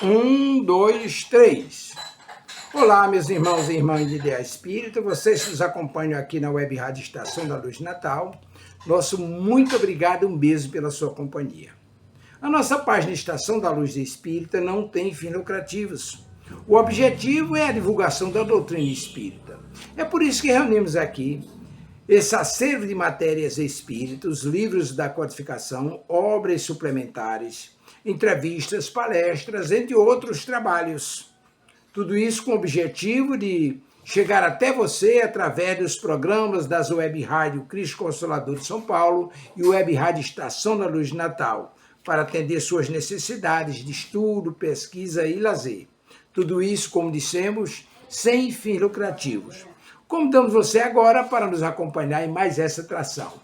Um, dois, três. Olá, meus irmãos e irmãs de Ideia Espírita, vocês que nos acompanham aqui na Web Rádio Estação da Luz Natal, nosso muito obrigado e um beijo pela sua companhia. A nossa página Estação da Luz Espírita não tem fins lucrativos. O objetivo é a divulgação da doutrina espírita. É por isso que reunimos aqui esse acervo de matérias espíritas, livros da codificação, obras suplementares, entrevistas, palestras, entre outros trabalhos. Tudo isso com o objetivo de chegar até você através dos programas das Web Rádio Cristo Consolador de São Paulo e Web Rádio Estação da Luz de Natal, para atender suas necessidades de estudo, pesquisa e lazer. Tudo isso, como dissemos, sem fins lucrativos. Convidamos você agora para nos acompanhar em mais essa atração.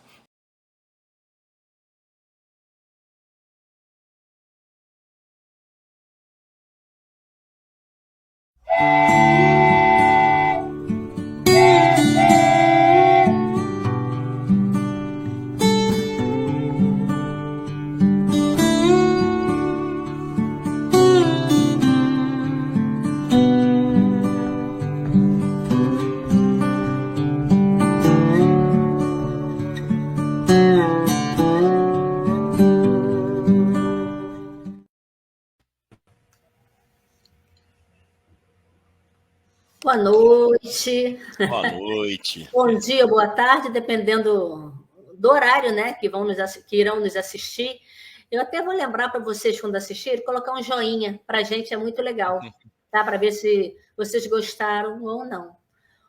Boa noite. Boa noite. Bom dia, boa tarde, dependendo do horário, né, que irão nos assistir. Eu até vou lembrar para vocês, quando assistirem, colocar um joinha. Para a gente é muito legal, tá? Para ver se vocês gostaram ou não.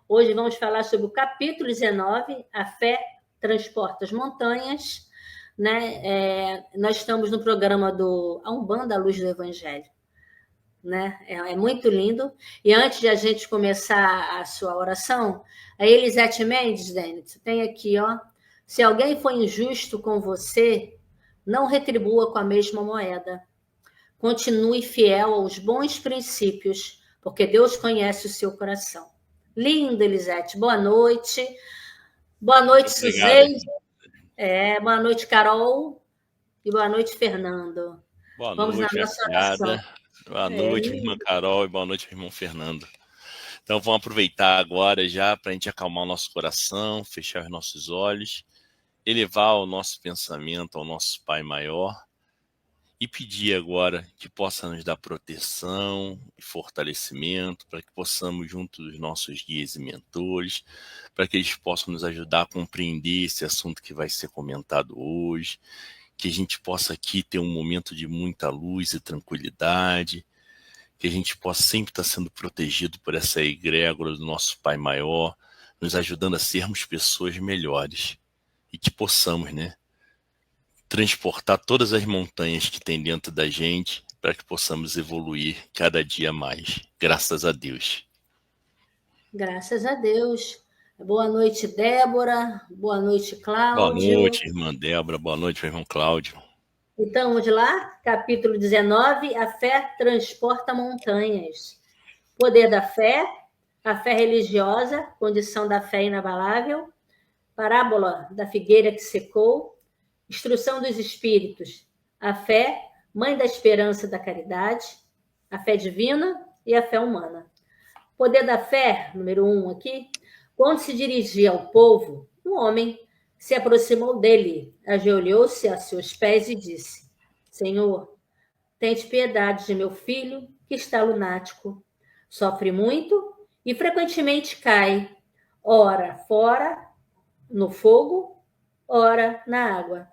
Hoje vamos falar sobre o capítulo 19, A Fé Transporta as Montanhas. Né? Nós estamos no programa do A Umbanda, a Luz do Evangelho. Né? É muito lindo. E antes de a gente começar a sua oração, a Elisete Mendes, Denis, tem aqui, ó. Se alguém for injusto com você, não retribua com a mesma moeda. Continue fiel aos bons princípios, porque Deus conhece o seu coração. Linda, Elisete. Boa noite. Boa noite, Suzane. Boa noite, Carol. E boa noite, Fernando. Boa Vamos noite, na nossa oração. Boa noite, irmã Carol, e boa noite, irmão Fernando. Então, vamos aproveitar agora já para a gente acalmar o nosso coração, fechar os nossos olhos, elevar o nosso pensamento ao nosso Pai Maior e pedir agora que possa nos dar proteção e fortalecimento para que possamos, junto dos nossos guias e mentores, para que eles possam nos ajudar a compreender esse assunto que vai ser comentado hoje, que a gente possa aqui ter um momento de muita luz e tranquilidade, que a gente possa sempre estar sendo protegido por essa egrégora do nosso Pai Maior, nos ajudando a sermos pessoas melhores e que possamos, né, transportar todas as montanhas que tem dentro da gente para que possamos evoluir cada dia mais. Graças a Deus. Graças a Deus. Boa noite, Débora. Boa noite, Cláudio. Boa noite, irmã Débora. Boa noite, meu irmão Cláudio. Então, vamos lá? Capítulo 19, A Fé Transporta Montanhas. Poder da fé, a fé religiosa, condição da fé inabalável, parábola da figueira que secou, instrução dos espíritos, a fé, mãe da esperança e da caridade, a fé divina e a fé humana. Poder da fé, número 1 aqui, quando se dirigia ao povo, um homem se aproximou dele, ajoelhou-se a seus pés e disse: Senhor, tente piedade de meu filho, que está lunático. Sofre muito e frequentemente cai, ora fora no fogo, ora na água.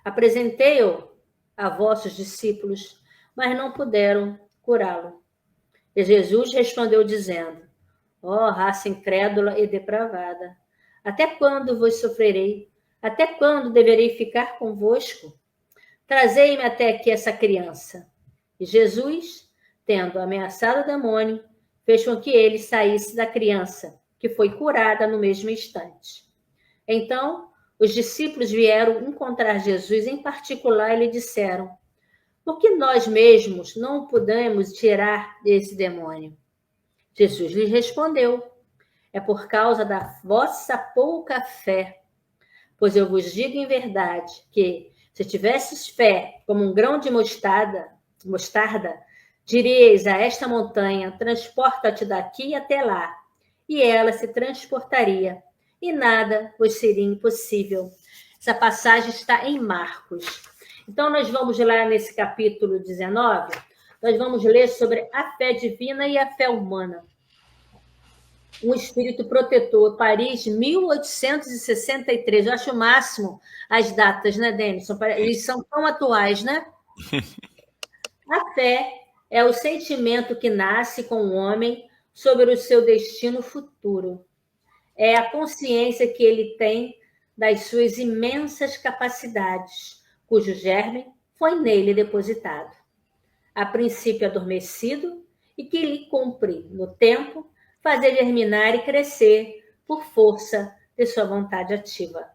Apresentei-o a vossos discípulos, mas não puderam curá-lo. E Jesus respondeu dizendo: Ó raça incrédula e depravada, até quando vos sofrerei? Até quando deverei ficar convosco? Trazei-me até aqui essa criança. E Jesus, tendo ameaçado o demônio, fez com que ele saísse da criança, que foi curada no mesmo instante. Então, os discípulos vieram encontrar Jesus em particular e lhe disseram: Por que nós mesmos não pudemos tirar esse demônio? Jesus lhes respondeu: É por causa da vossa pouca fé. Pois eu vos digo em verdade que, se tivesses fé como um grão de mostarda, mostarda, diríeis a esta montanha, transporta-te daqui até lá, e ela se transportaria, e nada vos seria impossível. Essa passagem está em Marcos. Então, nós vamos lá nesse capítulo 19, nós vamos ler sobre a fé divina e a fé humana. Um espírito protetor, Paris, 1863. Eu acho o máximo as datas, né, Denison? Eles são tão atuais, né? A fé é o sentimento que nasce com o homem sobre o seu destino futuro. É a consciência que ele tem das suas imensas capacidades, cujo germe foi nele depositado. A princípio adormecido, e que lhe cumpre, no tempo, fazer germinar e crescer por força de sua vontade ativa.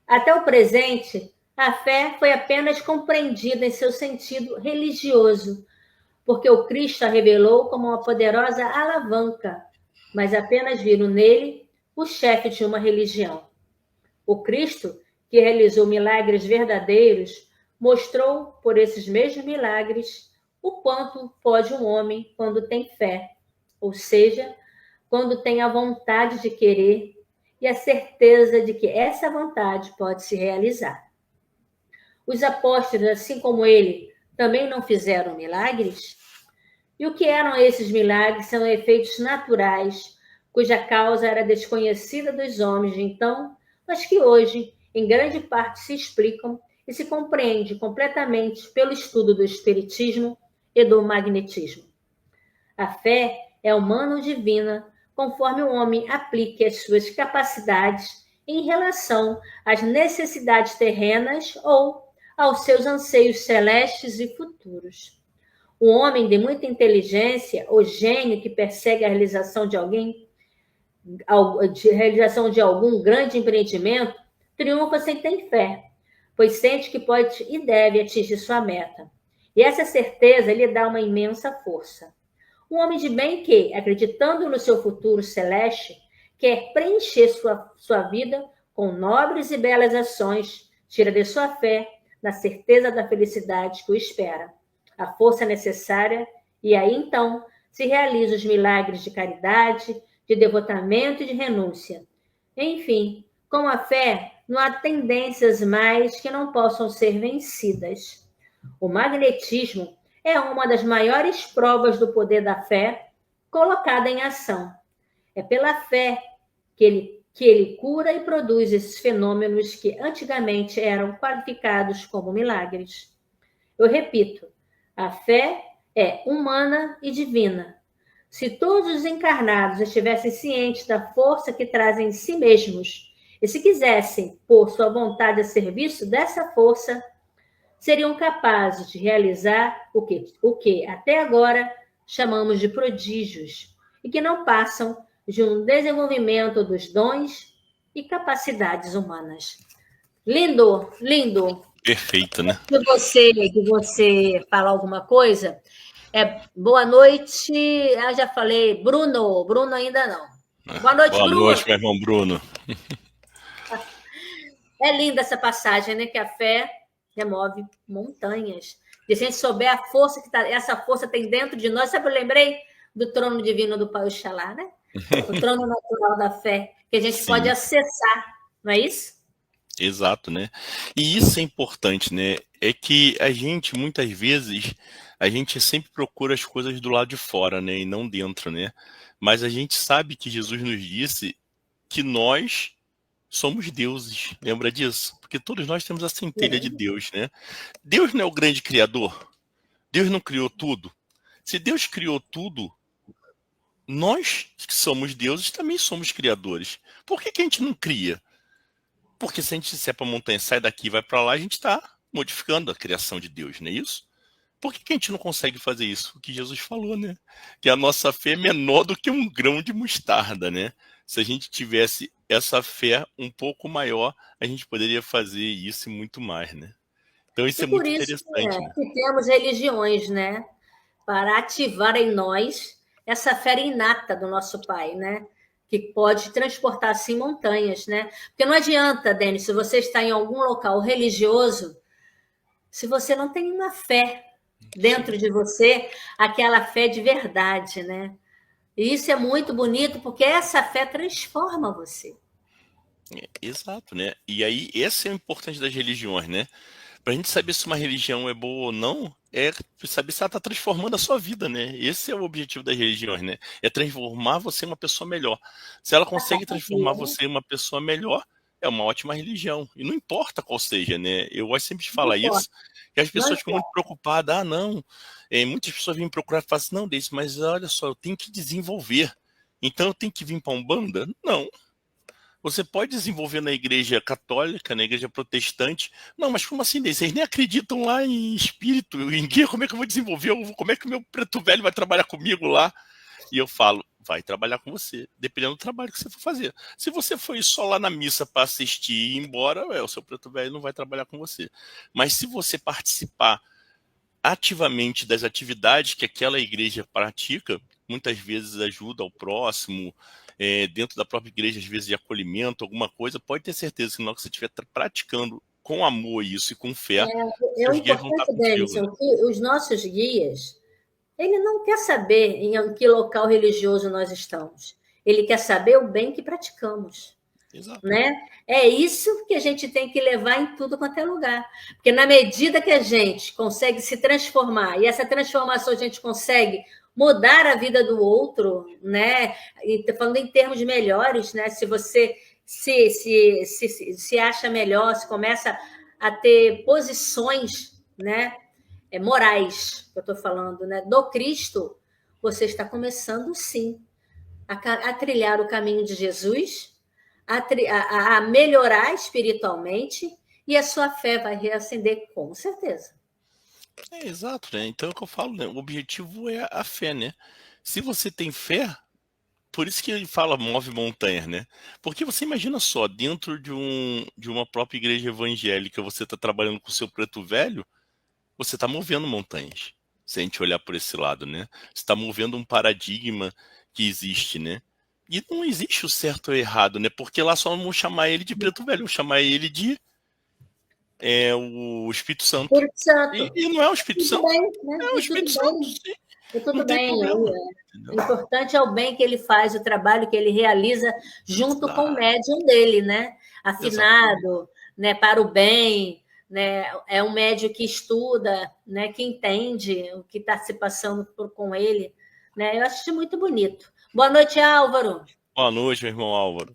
Até o presente, a fé foi apenas compreendida em seu sentido religioso, porque o Cristo a revelou como uma poderosa alavanca, mas apenas viram nele o chefe de uma religião. O Cristo, que realizou milagres verdadeiros, mostrou por esses mesmos milagres o quanto pode um homem quando tem fé, ou seja, quando tem a vontade de querer e a certeza de que essa vontade pode se realizar. Os apóstolos, assim como ele, também não fizeram milagres? E o que eram esses milagres? São efeitos naturais, cuja causa era desconhecida dos homens de então, mas que hoje, em grande parte, se explicam e se compreendem completamente pelo estudo do espiritismo e do magnetismo. A fé é humana ou divina, conforme o homem aplique as suas capacidades em relação às necessidades terrenas ou aos seus anseios celestes e futuros. O homem de muita inteligência, o gênio que persegue a realização de algum grande empreendimento, triunfa sem ter fé, pois sente que pode e deve atingir sua meta. E essa certeza lhe dá uma imensa força. Um homem de bem que, acreditando no seu futuro celeste, quer preencher sua vida com nobres e belas ações, tira de sua fé na certeza da felicidade que o espera, a força necessária, e aí então se realizam os milagres de caridade, de devotamento e de renúncia. Enfim, com a fé não há tendências mais que não possam ser vencidas. O magnetismo é uma das maiores provas do poder da fé colocada em ação. É pela fé que ele cura e produz esses fenômenos que antigamente eram qualificados como milagres. Eu repito, a fé é humana e divina. Se todos os encarnados estivessem cientes da força que trazem em si mesmos e se quisessem pôr sua vontade a serviço dessa força, seriam capazes de realizar o que até agora chamamos de prodígios e que não passam de um desenvolvimento dos dons e capacidades humanas. Lindo, lindo. Perfeito, né? Que você fala alguma coisa. Boa noite. Eu já falei, Bruno. Bruno ainda não. Boa noite, Bruno. Bruno. Boa noite, meu irmão Bruno. É linda essa passagem, né? Que a fé remove montanhas. E se a gente souber a força que essa força tem dentro de nós, sabe, eu lembrei do trono divino do Pai Oxalá, né? O trono natural da fé, que a gente pode acessar, não é isso? Exato, né? E isso é importante, né? É que a gente, muitas vezes, a gente sempre procura as coisas do lado de fora, né? E não dentro, né? Mas a gente sabe que Jesus nos disse que nós somos deuses, lembra disso? Porque todos nós temos a centelha de Deus, né? Deus não é o grande criador? Deus não criou tudo? Se Deus criou tudo, nós que somos deuses também somos criadores. Por que a gente não cria? Porque se a gente disser para a montanha, sai daqui e vai para lá, a gente está modificando a criação de Deus, não é isso? Por que a gente não consegue fazer isso? O que Jesus falou, né? Que a nossa fé é menor do que um grão de mostarda, né? Se a gente tivesse essa fé um pouco maior, a gente poderia fazer isso e muito mais, né? Então isso é muito interessante. Né? Que temos religiões, né? Para ativar em nós essa fé inata do nosso Pai, né? Que pode transportar, assim, montanhas, né? Porque não adianta, Denis, se você está em algum local religioso, se você não tem uma fé dentro de você aquela fé de verdade, né? E isso é muito bonito, porque essa fé transforma você. Exato, né? E aí, esse é o importante das religiões, né? Pra gente saber se uma religião é boa ou não, é saber se ela está transformando a sua vida, né? Esse é o objetivo das religiões, né? É transformar você em uma pessoa melhor. Se ela A consegue cada transformar dia, né? você em uma pessoa melhor, é uma ótima religião. E não importa qual seja, né? Eu gosto sempre de Não falar importa, isso, que as não pessoas ficam muito importa. preocupadas. Ah, não. Muitas pessoas vêm procurar e falam assim, não, Deise, mas olha só, eu tenho que desenvolver. Então eu tenho que vir para a Umbanda? Não. Você pode desenvolver na igreja católica, na igreja protestante. Não, mas como assim? Vocês nem acreditam lá em espírito, em guia? Como é que eu vou desenvolver? Como é que o meu preto velho vai trabalhar comigo lá? E eu falo, vai trabalhar com você, dependendo do trabalho que você for fazer. Se você foi só lá na missa para assistir e ir embora, o seu preto velho não vai trabalhar com você. Mas se você participar ativamente das atividades que aquela igreja pratica, muitas vezes ajuda ao próximo, dentro da própria igreja, às vezes de acolhimento, alguma coisa, pode ter certeza que na hora que você estiver praticando com amor isso e com fé, É o seus guias vão estar importante deles, contigo, né? são que os nossos guias, ele não quer saber em que local religioso nós estamos. Ele quer saber o bem que praticamos. Exato. Né? É isso que a gente tem que levar em tudo quanto é lugar. Porque na medida que a gente consegue se transformar, e essa transformação a gente consegue mudar a vida do outro, né? E falando em termos melhores, né? Se você se acha melhor, se começa a ter posições, né? Morais, que eu estou falando, né? Do Cristo, você está começando sim a trilhar o caminho de Jesus, a melhorar espiritualmente, e a sua fé vai reacender com certeza. Exato, né? Então é o que eu falo, né? O objetivo é a fé, né? Se você tem fé, por isso que ele fala move montanhas, né? Porque você imagina só, dentro de uma própria igreja evangélica, você está trabalhando com o seu preto velho, você está movendo montanhas. Se a gente olhar por esse lado, né? Você está movendo um paradigma que existe, né? E não existe o certo ou errado, né? Porque lá só vão chamar ele de preto velho, vão chamar ele de o Espírito Santo. Espírito Santo. E não é o Espírito Tudo Santo? bem, né? É o E tudo Espírito Santo, bem. sim. E Não tudo tem bem. problema. O Entendeu? importante é o bem que ele faz, o trabalho que ele realiza junto com o Exato, médium dele, né? exatamente. Afinado, né? Para o bem, né? É um médium que estuda, né? Que entende o que está se passando com ele, né? Eu acho isso muito bonito. Boa noite, Álvaro. Boa noite, meu irmão Álvaro.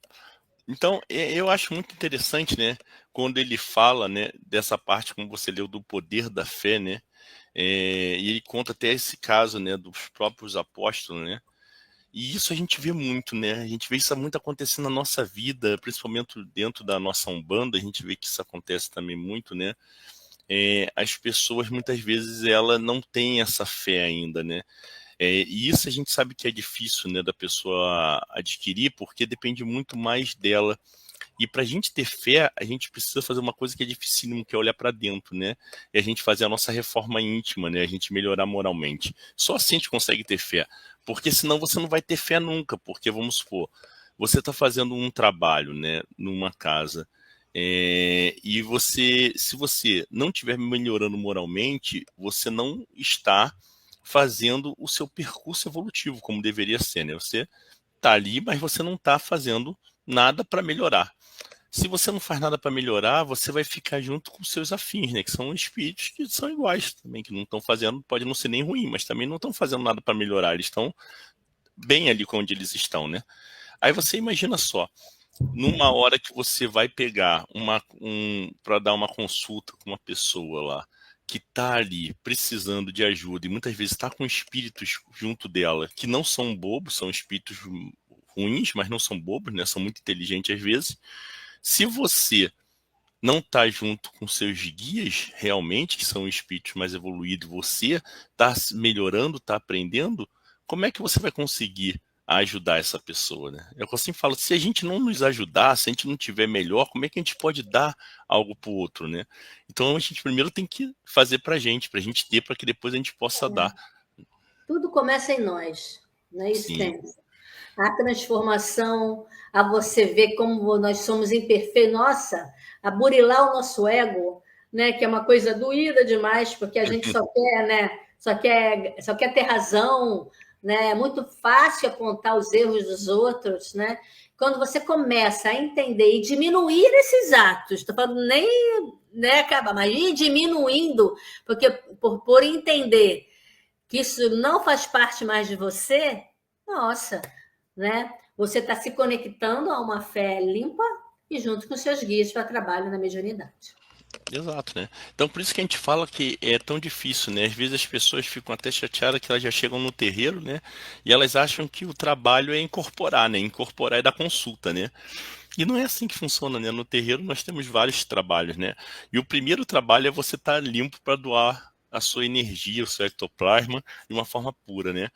Então, eu acho muito interessante, né, quando ele fala, né, dessa parte, como você leu, do poder da fé, né, e ele conta até esse caso, né, dos próprios apóstolos, né, e isso a gente vê muito, né, a gente vê isso muito acontecendo na nossa vida, principalmente dentro da nossa Umbanda, a gente vê que isso acontece também muito, né, as pessoas, muitas vezes, ela não tem essa fé ainda, né, e isso a gente sabe que é difícil, né, da pessoa adquirir, porque depende muito mais dela. E para a gente ter fé, a gente precisa fazer uma coisa que é dificílimo, que é olhar para dentro, né? E a gente fazer a nossa reforma íntima, né? A gente melhorar moralmente. Só assim a gente consegue ter fé. Porque senão você não vai ter fé nunca. Porque, vamos supor, você está fazendo um trabalho, né? Numa casa. E você, se você não estiver melhorando moralmente, você não está fazendo o seu percurso evolutivo, como deveria ser, né? Você está ali, mas você não está fazendo nada para melhorar. Se você não faz nada para melhorar, você vai ficar junto com seus afins, né? Que são espíritos que são iguais também, que não estão fazendo, pode não ser nem ruim, mas também não estão fazendo nada para melhorar. Eles estão bem ali onde eles estão, né? Aí você imagina só, numa hora que você vai pegar para dar uma consulta com uma pessoa lá que está ali precisando de ajuda e muitas vezes está com espíritos junto dela que não são bobos, são espíritos ruins, mas não são bobos, né? São muito inteligentes às vezes. Se você não está junto com seus guias realmente, que são espíritos mais evoluídos, você está melhorando, está aprendendo, como é que você vai conseguir ajudar essa pessoa, né? Eu sempre falo, se a gente não nos ajudar, se a gente não tiver melhor, como é que a gente pode dar algo para o outro, né? Então a gente primeiro tem que fazer para a gente ter, para que depois a gente possa dar. Tudo começa em nós, não é isso, Sim. tem? A transformação, a você ver como nós somos imperfeitos, nossa, a burilar o nosso ego, né, que é uma coisa doída demais, porque a gente só quer, né, só quer ter razão, né? É muito fácil apontar os erros dos outros, né? Quando você começa a entender e diminuir esses atos, estou falando nem, né, acabar, mas ir diminuindo, porque por entender que isso não faz parte mais de você, nossa, né? Você está se conectando a uma fé limpa e junto com seus guias para trabalho na mediunidade. Exato, né? Então por isso que a gente fala que é tão difícil, né? Às vezes as pessoas ficam até chateadas que elas já chegam no terreiro, né? E elas acham que o trabalho é incorporar, né? Incorporar é dar consulta, né? E não é assim que funciona, né? No terreiro nós temos vários trabalhos, né? E o primeiro trabalho é você estar limpo para doar a sua energia, o seu ectoplasma de uma forma pura, né?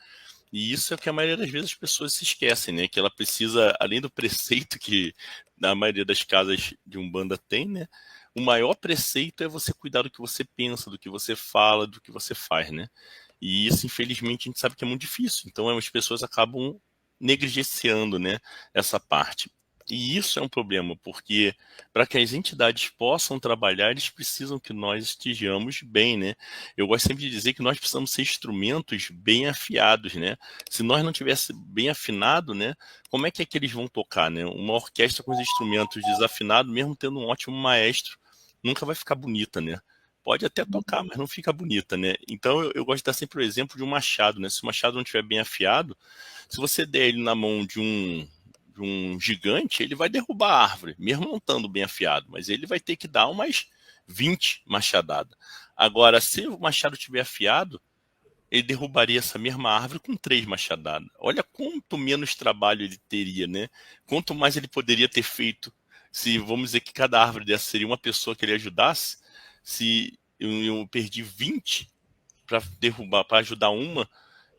E isso é o que a maioria das vezes as pessoas se esquecem, né? Que ela precisa, além do preceito que na maioria das casas de Umbanda tem, né? O maior preceito é você cuidar do que você pensa, do que você fala, do que você faz, né? E isso, infelizmente, a gente sabe que é muito difícil. Então, as pessoas acabam negligenciando, né, essa parte. E isso é um problema, porque para que as entidades possam trabalhar, eles precisam que nós estejamos bem, né? Eu gosto sempre de dizer que nós precisamos ser instrumentos bem afiados, né? Se nós não tivéssemos bem afinado, né, como é que eles vão tocar, né? Uma orquestra com os instrumentos desafinados, mesmo tendo um ótimo maestro, nunca vai ficar bonita, né? Pode até tocar, mas não fica bonita, né? Então eu gosto de dar sempre o exemplo de um machado, né? Se o machado não estiver bem afiado, se você der ele na mão de um gigante, ele vai derrubar a árvore, mesmo não estando bem afiado, mas ele vai ter que dar umas 20 machadadas. Agora, se o machado estiver afiado, ele derrubaria essa mesma árvore com 3 machadadas. Olha quanto menos trabalho ele teria, né? Quanto mais ele poderia ter feito. Se vamos dizer que cada árvore dessa seria uma pessoa que ele ajudasse, se eu perdi 20 para derrubar, para ajudar uma,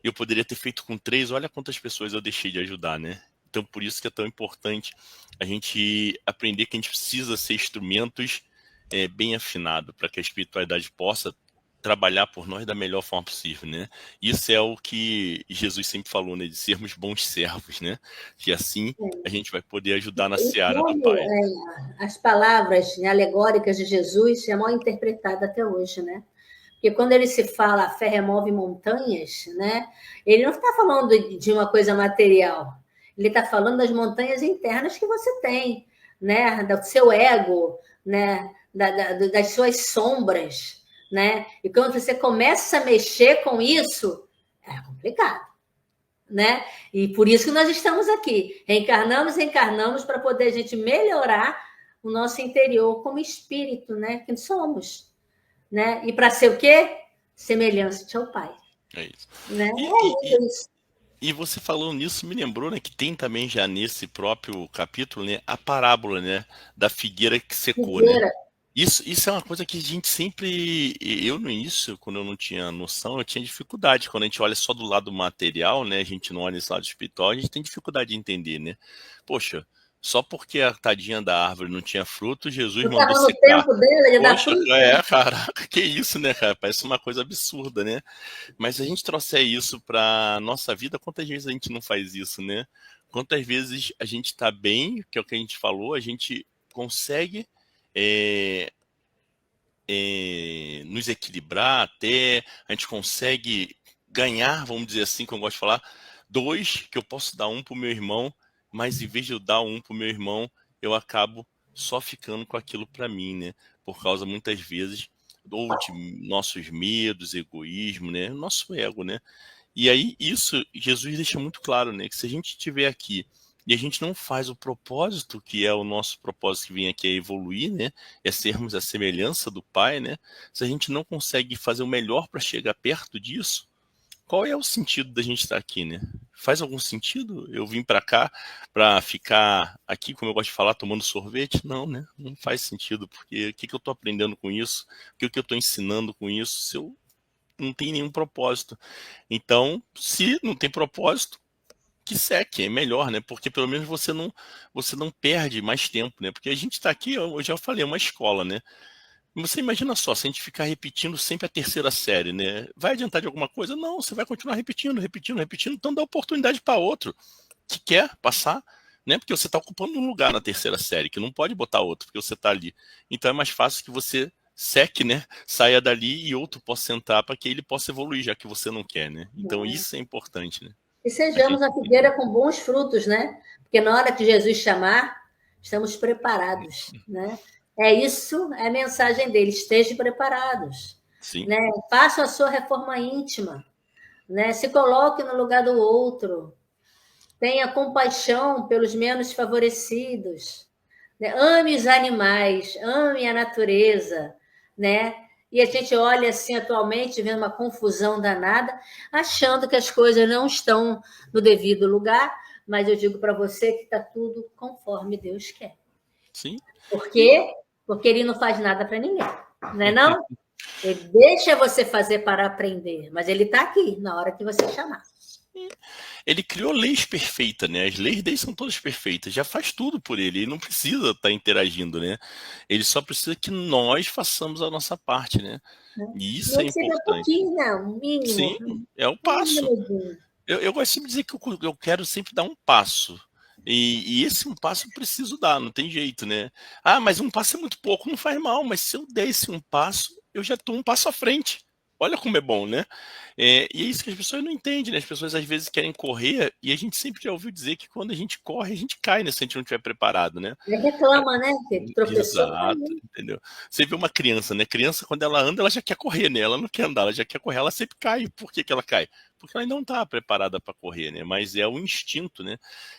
eu poderia ter feito com 3, olha quantas pessoas eu deixei de ajudar, né? Então, por isso que é tão importante a gente aprender que a gente precisa ser instrumentos bem afinados para que a espiritualidade possa trabalhar por nós da melhor forma possível, né? Isso é o que Jesus sempre falou, né? De sermos bons servos, né? Que assim a gente vai poder ajudar na seara do Pai. As palavras, né, alegóricas de Jesus é mal interpretada até hoje, né? Porque quando ele se fala a fé remove montanhas, né? Ele não está falando de uma coisa material. Ele está falando das montanhas internas que você tem, né? Do seu ego, né? Das suas sombras, né? E quando você começa a mexer com isso, é complicado, né? E por isso que nós estamos aqui. Reencarnamos para poder a gente melhorar o nosso interior como espírito, né? Que somos, né? E para ser o quê? Semelhança ao Pai. É isso. Né? E você falou nisso, me lembrou, né, que tem também já nesse próprio capítulo, né, a parábola, né, da figueira que secou, né? Isso é uma coisa que a gente sempre, eu no início, quando eu não tinha noção, eu tinha dificuldade. Quando a gente olha só do lado material, né, a gente não olha esse lado espiritual, a gente tem dificuldade de entender, né? Poxa, só porque a tadinha da árvore não tinha fruto, Jesus não mandou secar. No tempo dela, ele dá fruto. Caraca, que isso, né, cara? Parece uma coisa absurda, né? Mas se a gente trouxer isso para nossa vida, quantas vezes a gente não faz isso, né? Quantas vezes a gente tá bem, que é o que a gente falou, a gente consegue nos equilibrar até, a gente consegue ganhar, vamos dizer assim, como eu gosto de falar, 2, que eu posso dar um para o meu irmão, mas em vez de eu dar um para o meu irmão, eu acabo só ficando com aquilo para mim, né? Por causa, muitas vezes, ou de nossos medos, egoísmo, né? Nosso ego, né? E aí, isso, Jesus deixa muito claro, né? Que se a gente estiver aqui e a gente não faz o propósito, que é o nosso propósito que vem aqui é evoluir, né? É sermos a semelhança do Pai, né? Se a gente não consegue fazer o melhor para chegar perto disso, qual é o sentido da gente estar aqui, né? Faz algum sentido eu vim para cá para ficar aqui, como eu gosto de falar, tomando sorvete? Não, né? Não faz sentido, porque o que eu estou aprendendo com isso? O que eu estou ensinando com isso? Se eu não tenho nenhum propósito. Então, se não tem propósito, que seque, é melhor, né? Porque pelo menos você não perde mais tempo, né? Porque a gente está aqui, eu já falei, é uma escola, né? Você imagina só, se a gente ficar repetindo sempre a terceira série, né? Vai adiantar de alguma coisa? Não, você vai continuar repetindo, então dá oportunidade para outro que quer passar, né? Porque você está ocupando um lugar na terceira série, que não pode botar outro, porque você está ali. Então é mais fácil que você seque, né? Saia dali e outro possa entrar para que ele possa evoluir, já que você não quer, né? Então isso é importante, né? E sejamos a figueira com bons frutos, né? Porque na hora que Jesus chamar, estamos preparados, né? É isso, é a mensagem dele, estejam preparados. Sim. Né? Faça a sua reforma íntima, né? Se coloque no lugar do outro, tenha compaixão pelos menos favorecidos, né? Ame os animais, ame a natureza, né? E a gente olha assim atualmente, vendo uma confusão danada, achando que as coisas não estão no devido lugar, mas eu digo para você que está tudo conforme Deus quer. Sim. Por quê? Porque ele não faz nada para ninguém, não é não? Ele deixa você fazer para aprender, mas ele está aqui na hora que você chamar. Ele criou leis perfeitas, né? As leis dele são todas perfeitas, já faz tudo por ele, ele não precisa estar interagindo, né? Ele só precisa que nós façamos a nossa parte, né? E isso é Não seja um importante. pouquinho, não, o mínimo. Sim, é o passo. Eu gosto sempre de dizer que eu quero sempre dar um passo. E esse um passo eu preciso dar, não tem jeito, né? Ah, mas um passo é muito pouco, não faz mal, mas se eu der esse um passo, eu já estou um passo à frente. Olha como é bom, né? E é isso que as pessoas não entendem, né? As pessoas às vezes querem correr e a gente sempre já ouviu dizer que quando a gente corre, a gente cai, né? Se a gente não estiver preparado, né? Ele reclama, né? Que tropeçou. Exato, entendeu? Você vê uma criança, né? Criança, quando ela anda, ela já quer correr, né? Ela não quer andar, ela já quer correr, ela sempre cai. Por que que ela cai? Porque ela ainda não está preparada para correr, né? Mas é o instinto, né?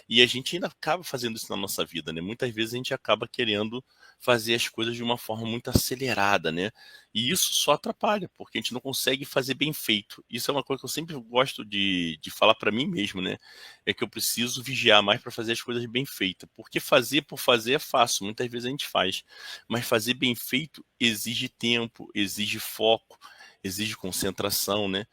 E a gente ainda acaba fazendo isso na nossa vida, né? Muitas vezes a gente acaba querendo fazer as coisas de uma forma muito acelerada, né? E isso só atrapalha, porque a gente não consegue fazer bem feito. Isso é uma coisa que eu sempre gosto de falar para mim mesmo, né? É que eu preciso vigiar mais para fazer as coisas bem feitas. Porque fazer por fazer é fácil, muitas vezes a gente faz. Mas fazer bem feito exige tempo, exige foco, exige concentração, né?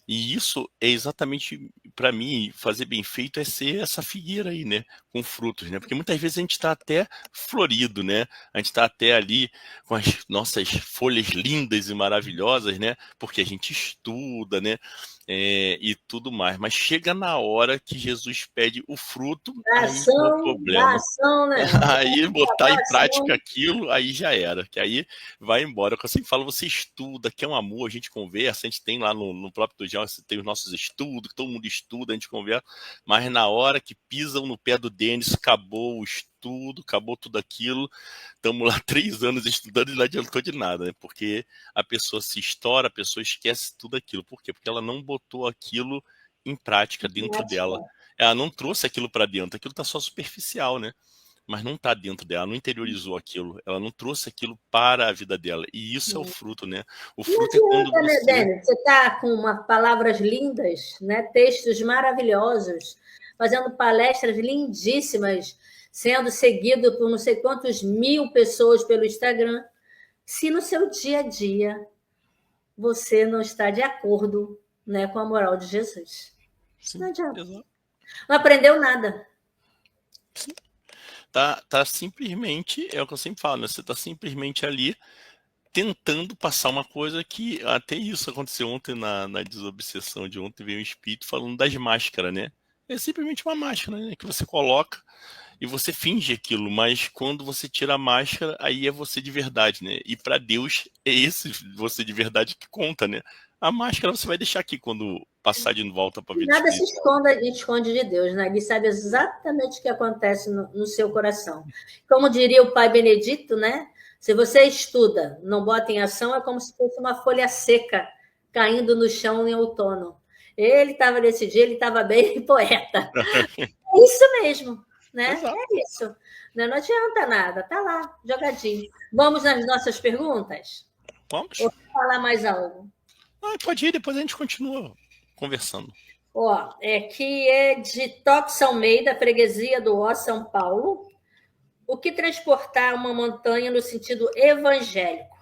E isso é exatamente, para mim, fazer bem feito é ser essa figueira aí, né? Com frutos, né? Porque muitas vezes a gente está até florido, né? A gente está até ali com as nossas folhas lindas e maravilhosas, né? Porque a gente estuda, né? E tudo mais. Mas chega na hora que Jesus pede o fruto, aí é o problema. Ação, né? Aí botar em prática aquilo, aí já era. Que aí vai embora. Eu sempre falo, você estuda, que é um amor, a gente conversa, a gente tem lá no próprio Tujão, tem os nossos estudos, todo mundo estuda, a gente conversa, mas na hora que pisam no pé do Denis, acabou o estudo, acabou tudo aquilo, estamos lá 3 anos estudando e não adiantou de nada, né? Porque a pessoa se estoura, a pessoa esquece tudo aquilo. Por quê? Porque ela não botou aquilo em prática dentro dela. Ela não trouxe aquilo para dentro, aquilo está só superficial, né? Mas não está dentro dela, não interiorizou aquilo, ela não trouxe aquilo para a vida dela. E isso é o fruto, né? O fruto é quando você... Né, você está com palavras lindas, né? Textos maravilhosos, fazendo palestras lindíssimas, sendo seguido por não sei quantos mil pessoas pelo Instagram. Se no seu dia a dia você não está de acordo, né, com a moral de Jesus. Sim, não adianta. Exato. Não aprendeu nada. Sim. Tá simplesmente, é o que eu sempre falo, né? Você tá simplesmente ali tentando passar uma coisa que até isso aconteceu ontem na desobsessão de ontem, veio um espírito falando das máscaras, né? É simplesmente uma máscara, né? Que você coloca e você finge aquilo, mas quando você tira a máscara, aí é você de verdade, né? E para Deus é esse você de verdade que conta, né? A máscara você vai deixar aqui quando passar de volta para a vida Nada se espiritual. esconde de Deus, né? Ele sabe exatamente o que acontece no seu coração. Como diria o pai Benedito, né? Se você estuda, não bota em ação, é como se fosse uma folha seca caindo no chão em outono. Ele estava nesse dia, ele estava bem poeta. É isso mesmo, né? Exato. É isso. Não adianta nada, tá lá, jogadinho. Vamos nas nossas perguntas? Vamos? Ou falar mais algo? Pode ir, depois a gente continua conversando. Ó, que é de Tox Almeida, freguesia do Ó, São Paulo. O que transportar uma montanha no sentido evangélico?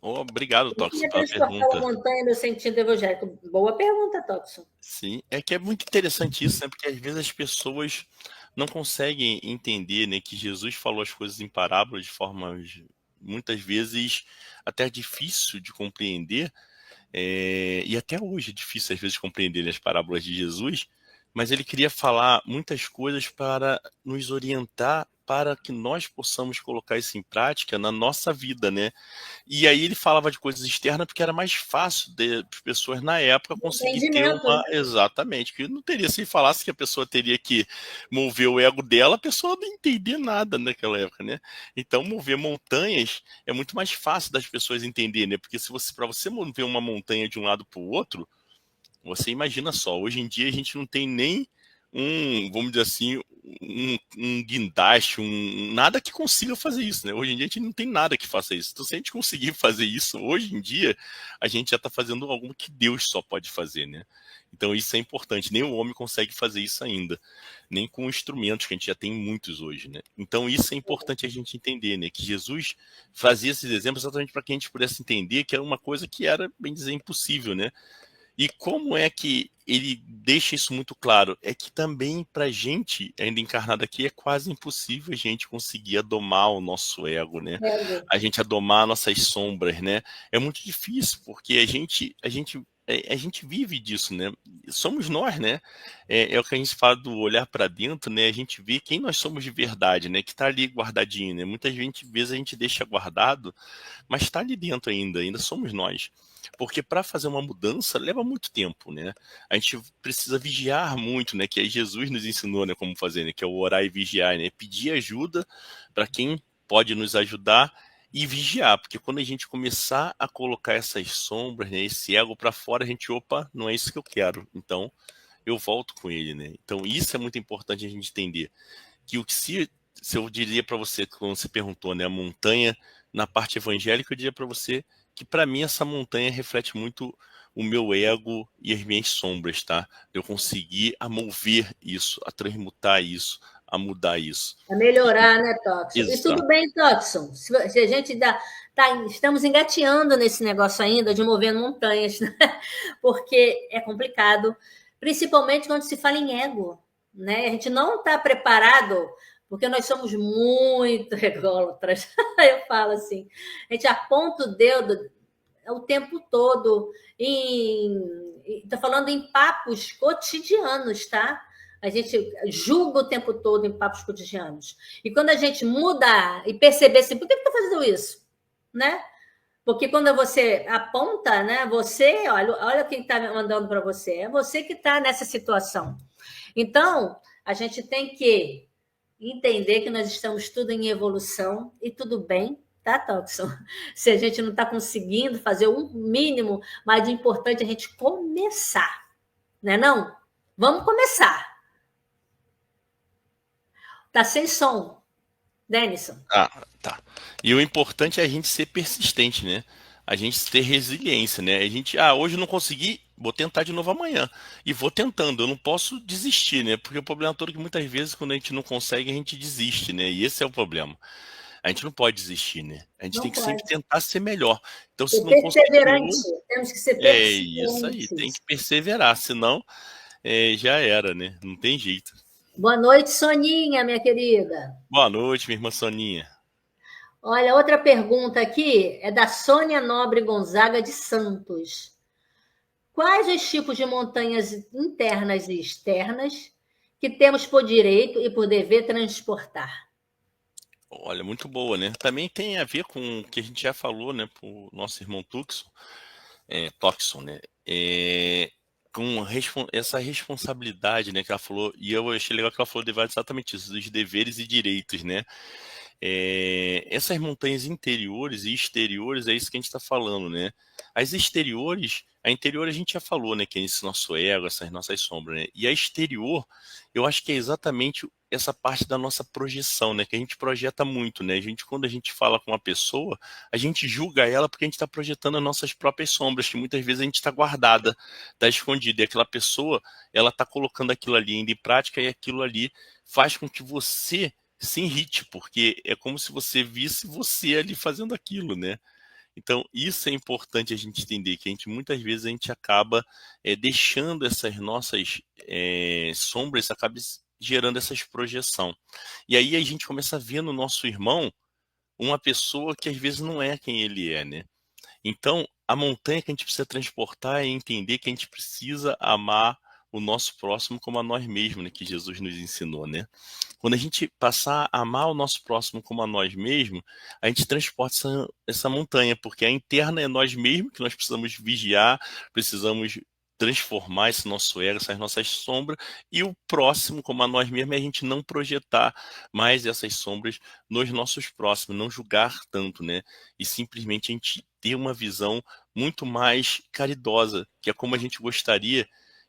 Obrigado, Toxo, Como pela transportar pergunta. uma montanha no sentido evangélico? Boa pergunta, Toxo. Sim, é que é muito interessante isso, né? Porque às vezes as pessoas não conseguem entender, né, que Jesus falou as coisas em parábolas de forma muitas vezes até difícil de compreender, e até hoje é difícil às vezes compreender as parábolas de Jesus, mas ele queria falar muitas coisas para nos orientar para que nós possamos colocar isso em prática na nossa vida, né? E aí ele falava de coisas externas porque era mais fácil as pessoas na época conseguir ter Entendimento, né? uma... Exatamente, que não teria, se falasse que a pessoa teria que mover o ego dela, a pessoa não entendia nada naquela época, né? Então mover montanhas é muito mais fácil das pessoas entenderem, né? Porque se você, para você mover uma montanha de um lado para o outro, você imagina só, hoje em dia a gente não tem nem vamos dizer assim, um guindaste, nada que consiga fazer isso, né? Hoje em dia a gente não tem nada que faça isso. Então, se a gente conseguir fazer isso hoje em dia, a gente já está fazendo algo que Deus só pode fazer, né? Então isso é importante. Nem o homem consegue fazer isso ainda, nem com instrumentos que a gente já tem muitos hoje, né? Então isso é importante a gente entender, né? Que Jesus fazia esses exemplos exatamente para que a gente pudesse entender que era uma coisa que era, bem dizer, impossível, né? E como é que ele deixa isso muito claro? É que também para a gente, ainda encarnado aqui, é quase impossível a gente conseguir domar o nosso ego, né? A gente domar nossas sombras, né? É muito difícil, porque a gente vive disso, né? Somos nós, né? É o que a gente fala do olhar para dentro, né? A gente vê quem nós somos de verdade, né? Que está ali guardadinho, né? Muitas vezes a gente deixa guardado, mas está ali dentro ainda somos nós. Porque para fazer uma mudança leva muito tempo, né? A gente precisa vigiar muito, né? Que aí Jesus nos ensinou, né, como fazer, né? Que é o orar e vigiar, né? Pedir ajuda para quem pode nos ajudar e vigiar, porque quando a gente começar a colocar essas sombras, né, esse ego para fora, a gente, opa, não é isso que eu quero. Então, eu volto com ele, né? Então, isso é muito importante a gente entender. Que o que se eu diria para você, quando você perguntou, né, a montanha na parte evangélica, eu diria para você que para mim essa montanha reflete muito o meu ego e as minhas sombras, tá? Eu conseguir a mover isso, a transmutar isso, a mudar isso. A melhorar, né, Toxon? E Exato. tudo bem, Toxon. Se a gente estamos engateando nesse negócio ainda de mover montanhas, né? Porque é complicado, principalmente quando se fala em ego, né? A gente não está preparado, porque nós somos muito ególatras. Eu falo assim, a gente aponta o dedo o tempo todo. Estou falando em papos cotidianos, tá? A gente julga o tempo todo em papos cotidianos. E quando a gente muda e perceber assim, por que está fazendo isso? Né? Porque quando você aponta, né? Você, olha quem está mandando para você. É você que está nessa situação. Então, a gente tem que entender que nós estamos tudo em evolução e tudo bem, tá, Toxon? Se a gente não está conseguindo fazer um mínimo, mas o importante é a gente começar, né? Não? Vamos começar. Tá sem som, Denison. Tá. E o importante é a gente ser persistente, né? A gente ter resiliência, né? A gente, hoje eu não consegui, vou tentar de novo amanhã. E vou tentando, eu não posso desistir, né? Porque o problema todo é que muitas vezes quando a gente não consegue, a gente desiste, né? E esse é o problema. A gente não pode desistir, né? A gente tem que sempre tentar ser melhor. Então, se não conseguir hoje, Temos que ser é isso aí, tem perseverantes. que perseverar, senão já era, né? Não tem jeito. Boa noite, Soninha, minha querida. Boa noite, minha irmã Soninha. Olha, outra pergunta aqui é da Sônia Nobre Gonzaga de Santos. Quais os tipos de montanhas internas e externas que temos por direito e por dever transportar? Olha, muito boa, né? Também tem a ver com o que a gente já falou, né, pro nosso irmão Toxon, né? Com essa responsabilidade, né, que ela falou, e eu achei legal que ela falou exatamente isso, dos deveres e direitos, né? Essas montanhas interiores e exteriores, é isso que a gente está falando, né? As exteriores, a interior a gente já falou, né? Que é esse nosso ego, essas nossas sombras, né? E a exterior, eu acho que é exatamente essa parte da nossa projeção, né? Que a gente projeta muito, né? Quando a gente fala com uma pessoa, a gente julga ela porque a gente está projetando as nossas próprias sombras, que muitas vezes a gente está guardada, está escondida. E aquela pessoa, ela está colocando aquilo ali ainda em prática e aquilo ali faz com que você se irrite, porque é como se você visse você ali fazendo aquilo, né? Então, isso é importante a gente entender, que muitas vezes a gente acaba deixando essas nossas sombras, acaba gerando essas projeção. E aí a gente começa a ver no nosso irmão uma pessoa que às vezes não é quem ele é, né? Então, a montanha que a gente precisa transportar é entender que a gente precisa amar o nosso próximo como a nós mesmos, né? Que Jesus nos ensinou, né? Quando a gente passar a amar o nosso próximo como a nós mesmos, a gente transporta essa montanha, porque a interna é nós mesmos, que nós precisamos vigiar, precisamos transformar esse nosso ego, essas nossas sombras, e o próximo, como a nós mesmos, é a gente não projetar mais essas sombras nos nossos próximos, não julgar tanto, né? E simplesmente a gente ter uma visão muito mais caridosa, que é como a gente gostaria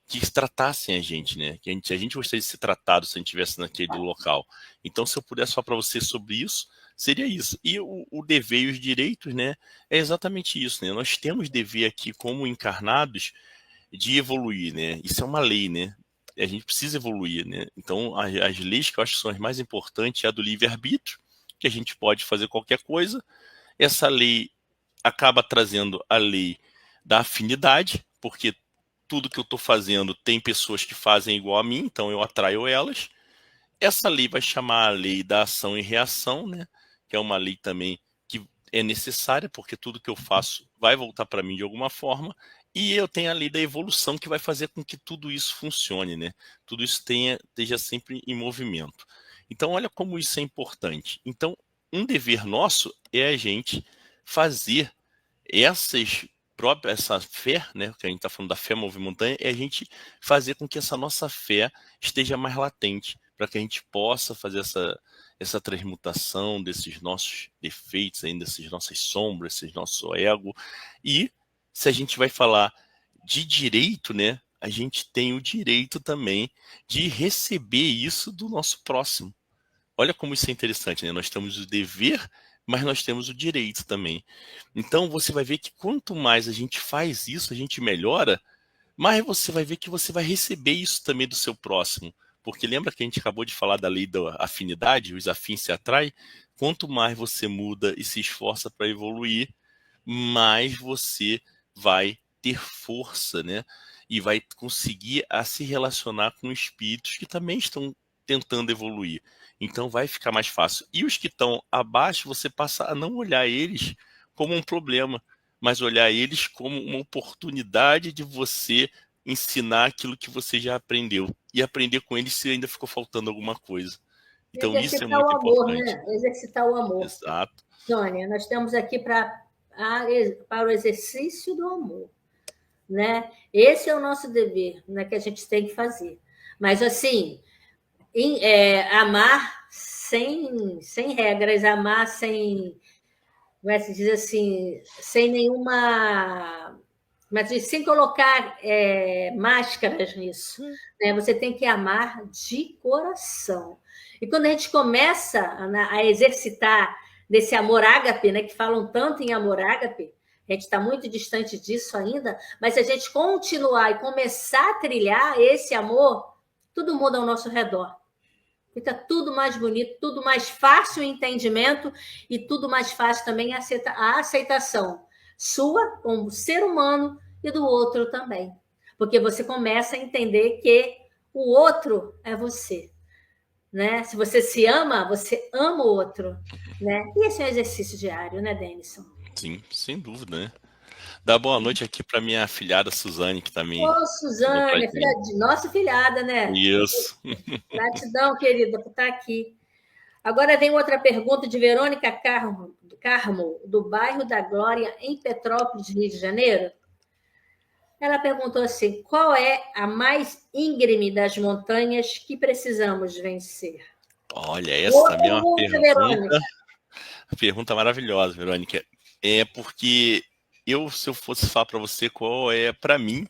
que tratassem a gente, né? Que a gente gostaria de ser tratado se a gente estivesse naquele local. Então, se eu pudesse falar para você sobre isso, seria isso. E o dever e os direitos, né? É exatamente isso, né? Nós temos dever aqui como encarnados de evoluir, né? Isso é uma lei, né? A gente precisa evoluir, né? Então, as leis que eu acho que são as mais importantes é a do livre-arbítrio, que a gente pode fazer qualquer coisa. Essa lei acaba trazendo a lei da afinidade, porque tudo que eu estou fazendo tem pessoas que fazem igual a mim, então eu atraio elas. Essa lei vai chamar a lei da ação e reação, né? Que é uma lei também que é necessária, porque tudo que eu faço vai voltar para mim de alguma forma. E eu tenho a lei da evolução, que vai fazer com que tudo isso funcione, né? Tudo isso esteja sempre em movimento. Então, olha como isso é importante. Então, um dever nosso é a gente fazer essa fé, né, que a gente está falando da fé move montanha, é a gente fazer com que essa nossa fé esteja mais latente, para que a gente possa fazer essa transmutação desses nossos defeitos, ainda dessas nossas sombras, esse nosso ego. E se a gente vai falar de direito, né, a gente tem o direito também de receber isso do nosso próximo. Olha como isso é interessante, né? Nós temos o dever, mas nós temos o direito também. Então você vai ver que quanto mais a gente faz isso, a gente melhora, mais você vai ver que você vai receber isso também do seu próximo. Porque lembra que a gente acabou de falar da lei da afinidade, os afins se atraem? Quanto mais você muda e se esforça para evoluir, mais você vai ter força, né? E vai conseguir a se relacionar com espíritos que também estão tentando evoluir. Então vai ficar mais fácil. E os que estão abaixo, você passa a não olhar eles como um problema, mas olhar eles como uma oportunidade de você ensinar aquilo que você já aprendeu. E aprender com eles se ainda ficou faltando alguma coisa. Então isso é Exercitar o muito amor, importante. né? Exercitar o amor. Exato. Sônia, nós estamos aqui para o exercício do amor, né? Esse é o nosso dever, né, que a gente tem que fazer. Mas, assim, amar sem regras, amar sem, como é que se diz assim, sem nenhuma... Mas sem colocar máscaras nisso. Né? Você tem que amar de coração. E quando a gente começa a exercitar desse amor ágape, né, que falam tanto em amor ágape, a gente está muito distante disso ainda, mas se a gente continuar e começar a trilhar esse amor, tudo muda ao nosso redor. Fica tudo mais bonito, tudo mais fácil o entendimento e tudo mais fácil também a aceitação sua como ser humano e do outro também. Porque você começa a entender que o outro é você. Né? Se você se ama, você ama o outro. Né? E esse é um exercício diário, né, Denison? Sim, sem dúvida, né? Dá boa noite aqui para minha afilhada Suzane, que também Ô, mandou pra Suzane, filha gente. de nossa filhada, né? Isso. Gratidão, querida, por estar aqui. Agora vem outra pergunta de Verônica Carmo, do bairro da Glória, em Petrópolis, Rio de Janeiro. Ela perguntou assim: qual é a mais íngreme das montanhas que precisamos vencer? Olha, essa também é uma Verônica. pergunta maravilhosa, Verônica. É porque se eu fosse falar para você qual é, para mim,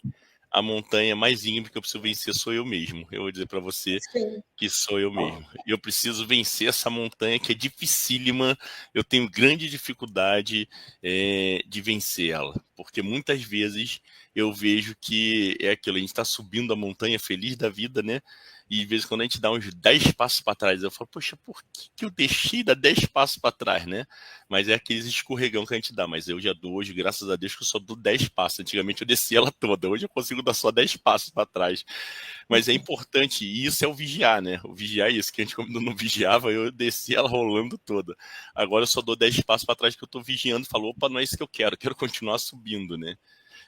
a montanha mais íngreme que eu preciso vencer sou eu mesmo. Eu vou dizer para você Sim. que sou eu mesmo. Eu preciso vencer essa montanha que é dificílima. Eu tenho grande dificuldade de vencer ela, porque muitas vezes eu vejo que é aquilo, a gente está subindo a montanha feliz da vida, né? E de vez em quando a gente dá uns 10 passos para trás. Eu falo, poxa, por que eu deixei dar 10 passos para trás, né? Mas é aqueles escorregão que a gente dá. Mas eu já dou hoje, graças a Deus, que eu só dou 10 passos. Antigamente eu descia ela toda. Hoje eu consigo dar só 10 passos para trás. Mas é importante, e isso é o vigiar, né? O vigiar é isso, que a gente quando não vigiava, eu descia ela rolando toda. Agora eu só dou 10 passos para trás que eu estou vigiando e falo, opa, não é isso que eu quero continuar subindo, né?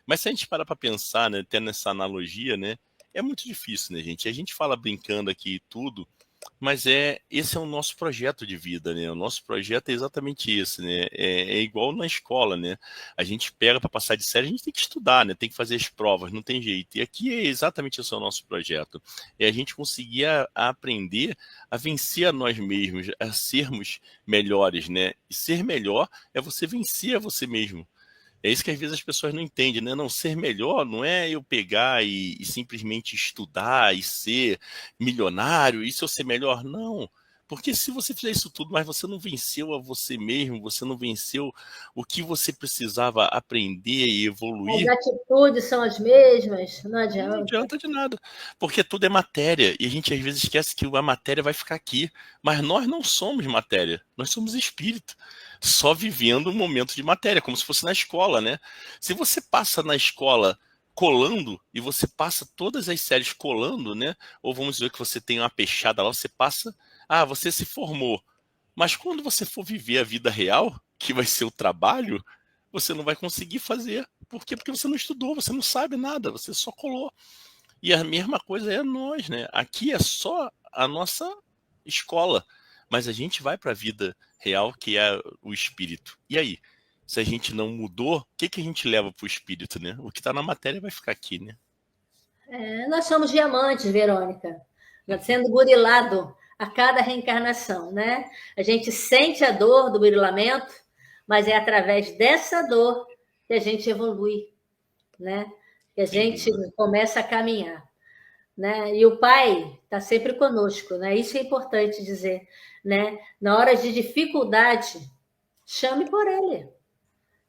Mas se a gente parar para pensar, né, tendo essa analogia, né, é muito difícil, né, gente? A gente fala brincando aqui e tudo, Mas esse é o nosso projeto de vida, né? O nosso projeto é exatamente esse, né? É igual na escola, né? A gente pega para passar de série, a gente tem que estudar, né? Tem que fazer as provas, não tem jeito. E aqui é exatamente esse é o nosso projeto. É a gente conseguir a aprender a vencer a nós mesmos, a sermos melhores, né? E ser melhor é você vencer a você mesmo. É isso que às vezes as pessoas não entendem, né? Não, ser melhor não é eu pegar e simplesmente estudar e ser milionário, isso eu ser melhor, não. Porque se você fizer isso tudo, mas você não venceu a você mesmo, você não venceu o que você precisava aprender e As evoluir, atitudes são as mesmas, não não adianta. adianta de nada. Porque tudo é matéria. E a gente às vezes esquece que a matéria vai ficar aqui. Mas nós não somos matéria, nós somos espírito. Só vivendo um momento de matéria, como se fosse na escola, né? Se você passa na escola colando e você passa todas as séries colando, né? Ou vamos dizer que você tem uma peixada lá, você passa, você se formou. Mas quando você for viver a vida real, que vai ser o trabalho, você não vai conseguir fazer. Por quê? Porque você não estudou, você não sabe nada, você só colou. E a mesma coisa é nós, né? Aqui é só a nossa escola, mas a gente vai para a vida real, que é o espírito. E aí? Se a gente não mudou, o que a gente leva para o espírito, né? O que está na matéria vai ficar aqui, né? Nós somos diamantes, Verônica, sendo burilado a cada reencarnação, né? A gente sente a dor do burilamento, mas é através dessa dor que a gente evolui, né? Que a Sem gente dúvida. começa a caminhar, né? E o Pai está sempre conosco, né? Isso é importante dizer, né? Na hora de dificuldade, chame por Ele,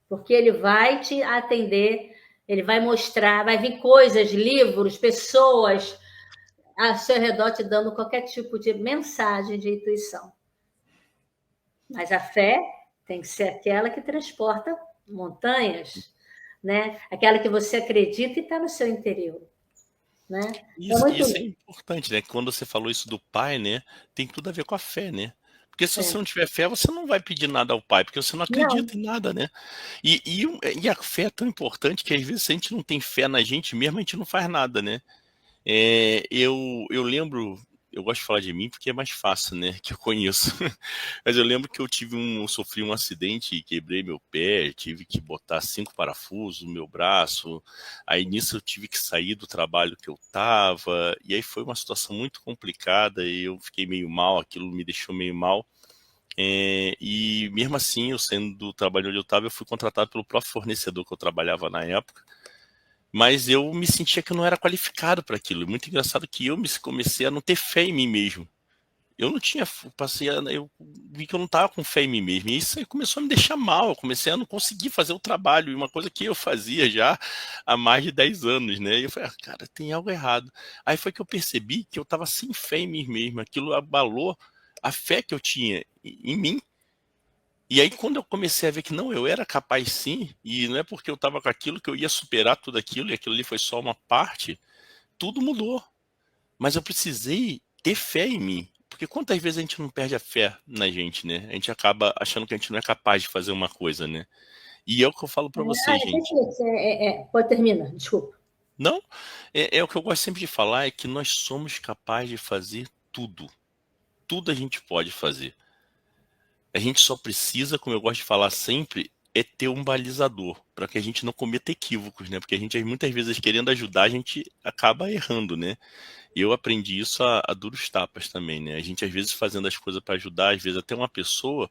porque Ele vai te atender, Ele vai mostrar, vai vir coisas, livros, pessoas ao seu redor te dando qualquer tipo de mensagem de intuição. Mas a fé tem que ser aquela que transporta montanhas, né? Aquela que você acredita e está no seu interior, né? É Isso, muito isso é lindo. importante, né? Quando você falou isso do pai, né? Tem tudo a ver com a fé, né? Porque se você É. não tiver fé, você não vai pedir nada ao pai, porque você não Não, acredita em nada, né? E a fé é tão importante que às vezes se a gente não tem fé na gente mesmo, a gente não faz nada, né? Eu lembro, eu gosto de falar de mim porque é mais fácil, né? Que eu conheço. Mas eu lembro que eu sofri um acidente e quebrei meu pé, tive que botar 5 parafusos no meu braço. Aí nisso eu tive que sair do trabalho que eu tava. E aí foi uma situação muito complicada e eu fiquei meio mal, aquilo me deixou meio mal. E mesmo assim, eu saindo do trabalho onde eu estava, eu fui contratado pelo próprio fornecedor que eu trabalhava na época. Mas eu me sentia que eu não era qualificado para aquilo. Muito engraçado que comecei a não ter fé em mim mesmo. Eu não tinha, eu vi que eu não estava com fé em mim mesmo. E isso aí começou a me deixar mal. Eu comecei a não conseguir fazer o trabalho, e uma coisa que eu fazia já há mais de 10 anos, né? E eu falei, cara, tem algo errado. Aí foi que eu percebi que eu estava sem fé em mim mesmo. Aquilo abalou a fé que eu tinha em mim. E aí, quando eu comecei a ver que não, eu era capaz sim, e não é porque eu estava com aquilo que eu ia superar tudo aquilo, e aquilo ali foi só uma parte, tudo mudou. Mas eu precisei ter fé em mim. Porque quantas vezes a gente não perde a fé na gente, né? A gente acaba achando que a gente não é capaz de fazer uma coisa, né? E é o que eu falo para vocês, gente. pode terminar, desculpa. Não, é o que eu gosto sempre de falar, é que nós somos capazes de fazer tudo. Tudo a gente pode fazer. A gente só precisa, como eu gosto de falar sempre, é ter um balizador, para que a gente não cometa equívocos, né? Porque a gente, muitas vezes, querendo ajudar, a gente acaba errando, né? E eu aprendi isso a duros tapas também, né? A gente, às vezes, fazendo as coisas para ajudar, às vezes até uma pessoa,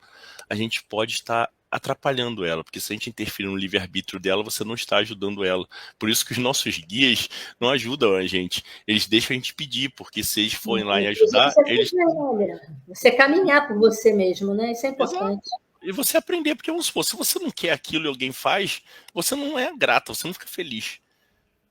a gente pode estar atrapalhando ela, porque se a gente interferir no livre-arbítrio dela, você não está ajudando ela. Por isso que os nossos guias não ajudam a gente. Eles deixam a gente pedir, porque se eles forem lá e Inclusive, ajudar, você eles... fazer, olha, você caminhar por você mesmo, né? Isso é Exato. importante. E você aprender, porque vamos supor, se você não quer aquilo e alguém faz, você não é grata, você não fica feliz.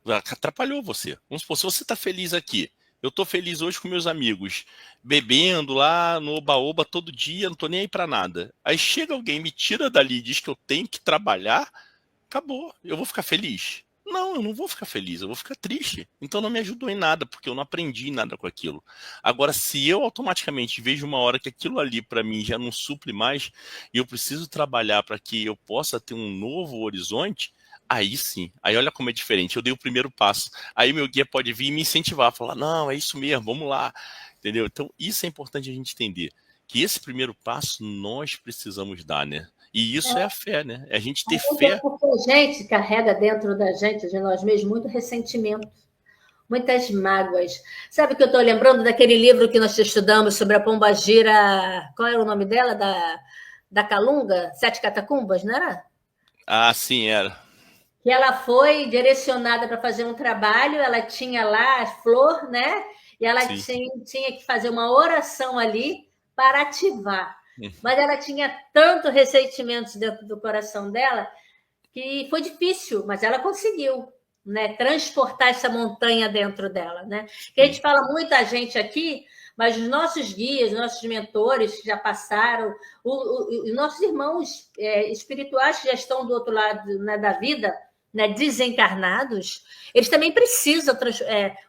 Atrapalhou você. Vamos supor, se você está feliz aqui, eu estou feliz hoje com meus amigos, bebendo lá no oba-oba todo dia, não estou nem aí para nada. Aí chega alguém, me tira dali e diz que eu tenho que trabalhar, acabou. Eu vou ficar feliz? Não, eu não vou ficar feliz, eu vou ficar triste. Então não me ajudou em nada, porque eu não aprendi nada com aquilo. Agora, se eu automaticamente vejo uma hora que aquilo ali para mim já não supre mais, e eu preciso trabalhar para que eu possa ter um novo horizonte, aí sim. Aí olha como é diferente. Eu dei o primeiro passo. Aí meu guia pode vir e me incentivar, falar, não, é isso mesmo, vamos lá. entendeu? Então, isso é importante a gente entender, que esse primeiro passo nós precisamos dar, né? E isso é a fé, né? É a gente ter fé. Porque a gente carrega dentro da gente, de nós mesmos, muito ressentimento, muitas mágoas. Sabe que eu estou lembrando daquele livro que nós estudamos sobre a pombagira, qual era o nome dela? Da Calunga? Sete Catacumbas, não era? Ah, sim, era. Que ela foi direcionada para fazer um trabalho, ela tinha lá a flor, né? E ela Sim. tinha que fazer uma oração ali para ativar. Mas ela tinha tanto ressentimentos dentro do coração dela que foi difícil, mas ela conseguiu, né, transportar essa montanha dentro dela, né? Que a gente fala muita gente aqui, mas os nossos guias, nossos mentores que já passaram, os nossos irmãos espirituais que já estão do outro lado, né, da vida, né, desencarnados, eles também precisam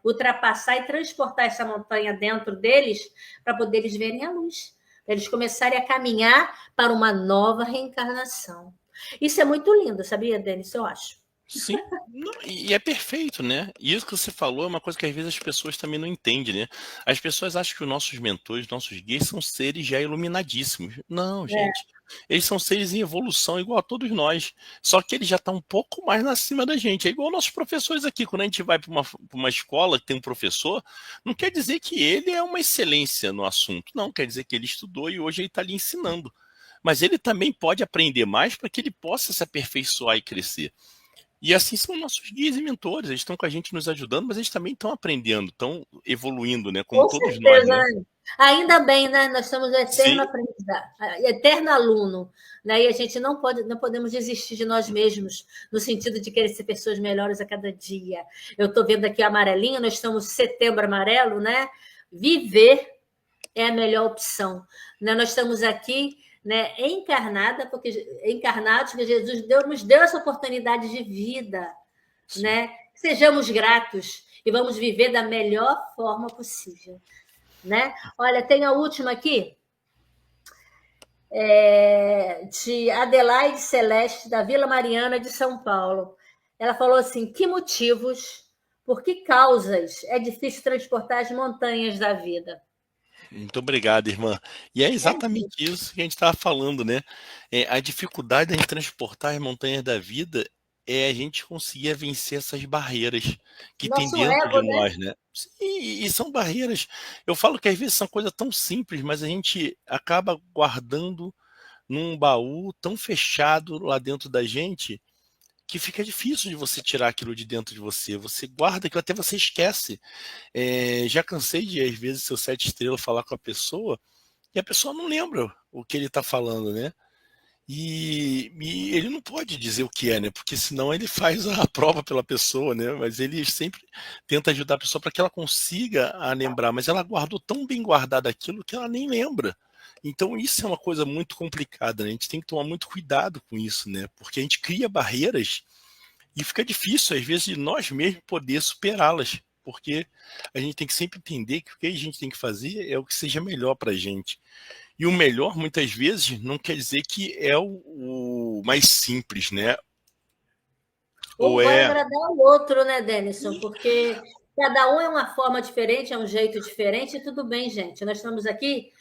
ultrapassar e transportar essa montanha dentro deles para poder eles verem a luz, para eles começarem a caminhar para uma nova reencarnação. Isso é muito lindo, sabia, Denis? Eu acho. Sim, não, e é perfeito, né? E isso que você falou é uma coisa que às vezes as pessoas também não entendem, né? As pessoas acham que os nossos mentores, nossos guias são seres já iluminadíssimos. Não, gente. Eles são seres em evolução igual a todos nós. Só que eles já estão um pouco mais acima da gente. É igual nossos professores aqui. Quando a gente vai para uma escola que tem um professor, não quer dizer que ele é uma excelência no assunto. Não, quer dizer que ele estudou e hoje ele está ali ensinando. Mas ele também pode aprender mais para que ele possa se aperfeiçoar e crescer. E assim são nossos guias e mentores, eles estão com a gente nos ajudando, mas eles também estão aprendendo, estão evoluindo, né? Como Com todos certeza, nós, né? Ainda bem, né? Nós somos o eterno Sim, aprendizado, eterno aluno, né? E a gente não podemos desistir de nós mesmos, no sentido de querer ser pessoas melhores a cada dia. Eu estou vendo aqui a amarelinha, nós estamos setembro amarelo, né? Viver é a melhor opção. Né? Nós estamos aqui, né, encarnados, porque Jesus nos deu essa oportunidade de vida, né? Sejamos gratos e vamos viver da melhor forma possível, né? Olha, tem a última aqui, de Adelaide Celeste, da Vila Mariana de São Paulo. Ela falou assim: que motivos, por que causas é difícil transportar as montanhas da vida? muito obrigado, irmã. E é exatamente isso que a gente estava falando, né? A dificuldade de transportar as montanhas da vida é a gente conseguir vencer essas barreiras que tem Nosso dentro ego, de né? nós, né? E são barreiras. Eu falo que às vezes são coisas tão simples, mas a gente acaba guardando num baú tão fechado lá dentro da gente que fica difícil de você tirar aquilo de dentro de você. Você guarda aquilo até você esquece. Já cansei de, às vezes, seu 7 estrelas falar com a pessoa e a pessoa não lembra o que ele está falando, né? E ele não pode dizer o que é, né? Porque senão ele faz a prova pela pessoa, né? Mas ele sempre tenta ajudar a pessoa para que ela consiga a lembrar. Mas ela guardou tão bem guardado aquilo que ela nem lembra. Então isso é uma coisa muito complicada, né? A gente tem que tomar muito cuidado com isso, né? Porque a gente cria barreiras e fica difícil, às vezes, de nós mesmos poder superá-las. Porque a gente tem que sempre entender que o que a gente tem que fazer é o que seja melhor para a gente. E o melhor, muitas vezes, não quer dizer que é o mais simples, né? Ou Ou vai é. agradar o outro, né, Denison? Porque cada um é uma forma diferente, é um jeito diferente, e tudo bem, gente. Nós estamos aqui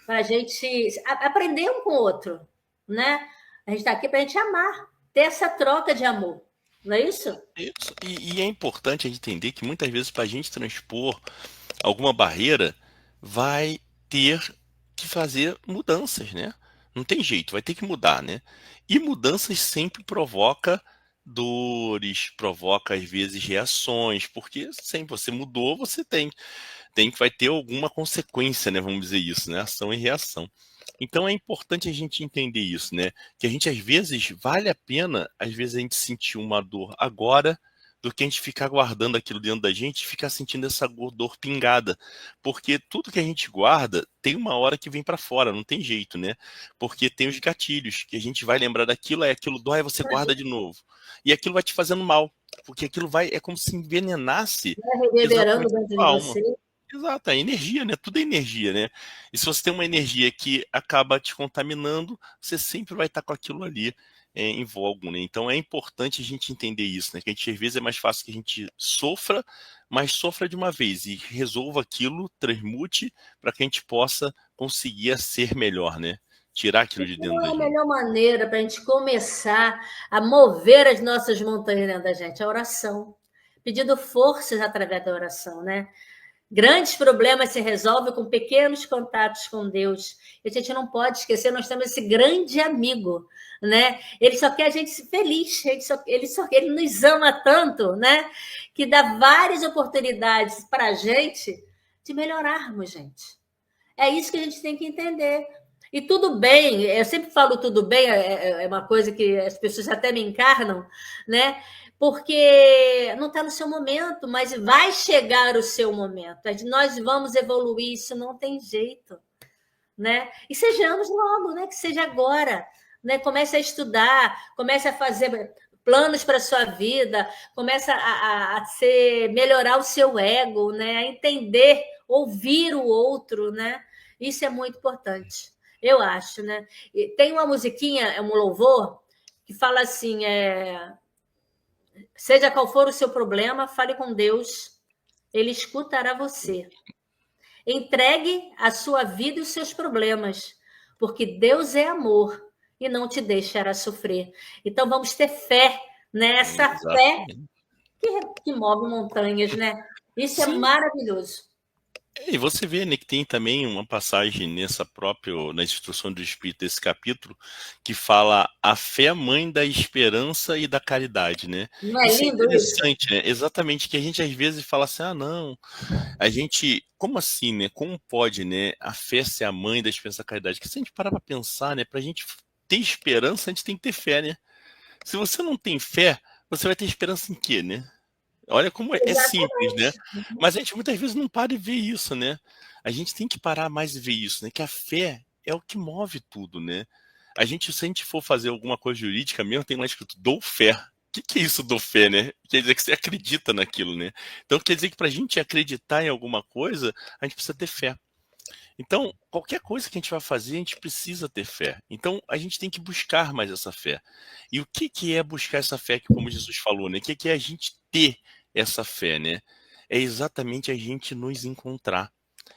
para a gente aprender um com o outro, né? A gente está aqui para a gente amar, ter essa troca de amor, não é isso? Isso. E é importante a gente entender que muitas vezes, para a gente transpor alguma barreira, vai ter que fazer mudanças, né? Não tem jeito, vai ter que mudar, né? E mudanças sempre provoca dores, provoca às vezes reações, porque sem você mudou, você vai ter alguma consequência, né? Vamos dizer isso, né? Ação e reação. Então é importante a gente entender isso, né? Que a gente às vezes vale a pena, às vezes a gente sentir uma dor agora, do que a gente ficar guardando aquilo dentro da gente e ficar sentindo essa dor pingada. Porque tudo que a gente guarda tem uma hora que vem para fora, não tem jeito, né? Porque tem os gatilhos, que a gente vai lembrar daquilo, aí aquilo dói, aí você guarda de novo. E aquilo vai te fazendo mal, porque aquilo é como se envenenasse Vai reverberando exatamente a dentro sua de alma. você. Exato, é energia, né? Tudo é energia, né? E se você tem uma energia que acaba te contaminando, você sempre vai estar com aquilo ali em voga, né? Então é importante a gente entender isso, né? Que a gente, às vezes é mais fácil que a gente sofra, mas sofra de uma vez e resolva aquilo, transmute, para que a gente possa conseguir ser melhor, né? Tirar aquilo de dentro Qual da é a gente. melhor maneira para a gente começar a mover as nossas montanhas dentro da gente? A oração. Pedindo forças através da oração, né? Grandes problemas se resolvem com pequenos contatos com Deus. E a gente não pode esquecer, nós temos esse grande amigo, né? Ele só quer a gente feliz, ele nos ama tanto, né? Que dá várias oportunidades para a gente de melhorarmos, gente. É isso que a gente tem que entender. E tudo bem, eu sempre falo tudo bem, é uma coisa que as pessoas até me encarnam, né? Porque não está no seu momento, mas vai chegar o seu momento. Nós vamos evoluir, isso não tem jeito, né? E sejamos logo, né? Que seja agora, né? Comece a estudar, comece a fazer planos para a sua vida, comece melhorar o seu ego, né? A entender, ouvir o outro, né? Isso é muito importante, eu acho, né? E tem uma musiquinha, é um louvor, que fala assim, seja qual for o seu problema, fale com Deus, Ele escutará você. Entregue a sua vida e os seus problemas, porque Deus é amor e não te deixará sofrer. Então vamos ter fé, né? Essa fé Exatamente. que move montanhas, né? Isso é Sim. maravilhoso. E você vê, né, que tem também uma passagem na instrução do Espírito desse capítulo, que fala a fé é mãe da esperança e da caridade, né? Não é Isso é lindo isso? interessante, né? Exatamente, que a gente às vezes fala assim, ah, não, a gente, como assim, né? Como pode, né, a fé ser a mãe da esperança e da caridade? Porque se a gente parar para pensar, né, pra gente ter esperança, a gente tem que ter fé, né? Se você não tem fé, você vai ter esperança em quê, né? Olha como é simples, né? Exatamente. Mas a gente muitas vezes não para e vê isso, né? A gente tem que parar mais e ver isso, né? Que a fé é o que move tudo, né? Se a gente for fazer alguma coisa jurídica mesmo, tem lá escrito dou fé. O que é isso dou fé, né? Quer dizer que você acredita naquilo, né? Então quer dizer que para a gente acreditar em alguma coisa, a gente precisa ter fé. Então, qualquer coisa que a gente vai fazer, a gente precisa ter fé. Então, a gente tem que buscar mais essa fé. E o que é buscar essa fé, que como Jesus falou, né? O que é a gente ter essa fé, né? É exatamente a gente nos encontrar.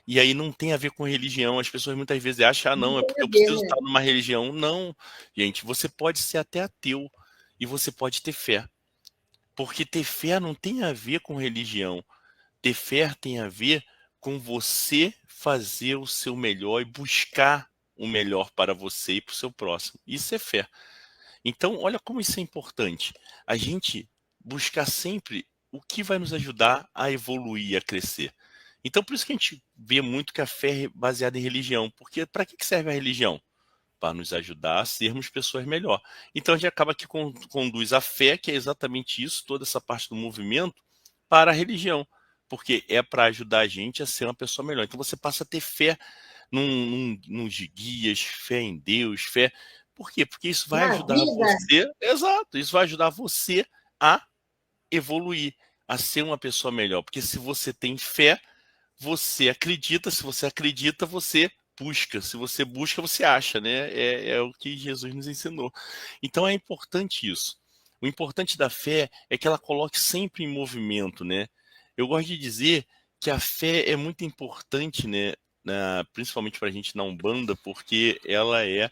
E aí não tem a ver com religião. As pessoas muitas vezes acham, ah, Não não, é tem porque a eu ver, preciso né? estar numa religião. Não, gente, você pode ser até ateu e você pode ter fé. Porque ter fé não tem a ver com religião. Ter fé tem a ver com você fazer o seu melhor e buscar o melhor para você e para o seu próximo. Isso é fé. Então, olha como isso é importante. A gente buscar sempre o que vai nos ajudar a evoluir, a crescer. Então, por isso que a gente vê muito que a fé é baseada em religião. Porque para que serve a religião? Para nos ajudar a sermos pessoas melhor. Então, a gente acaba que conduz a fé, que é exatamente isso, toda essa parte do movimento, para a religião. Porque é para ajudar a gente a ser uma pessoa melhor. Então, você passa a ter fé nos guias, fé em Deus, fé. Por quê? Porque isso vai Na ajudar vida, você, exato, isso vai ajudar você a evoluir, a ser uma pessoa melhor. Porque se você tem fé, você acredita, se você acredita, você busca. Se você busca, você acha, né? É o que Jesus nos ensinou. Então é importante isso. O importante da fé é que ela coloque sempre em movimento, né? Eu gosto de dizer que a fé é muito importante, né? Principalmente para a gente na Umbanda, porque ela é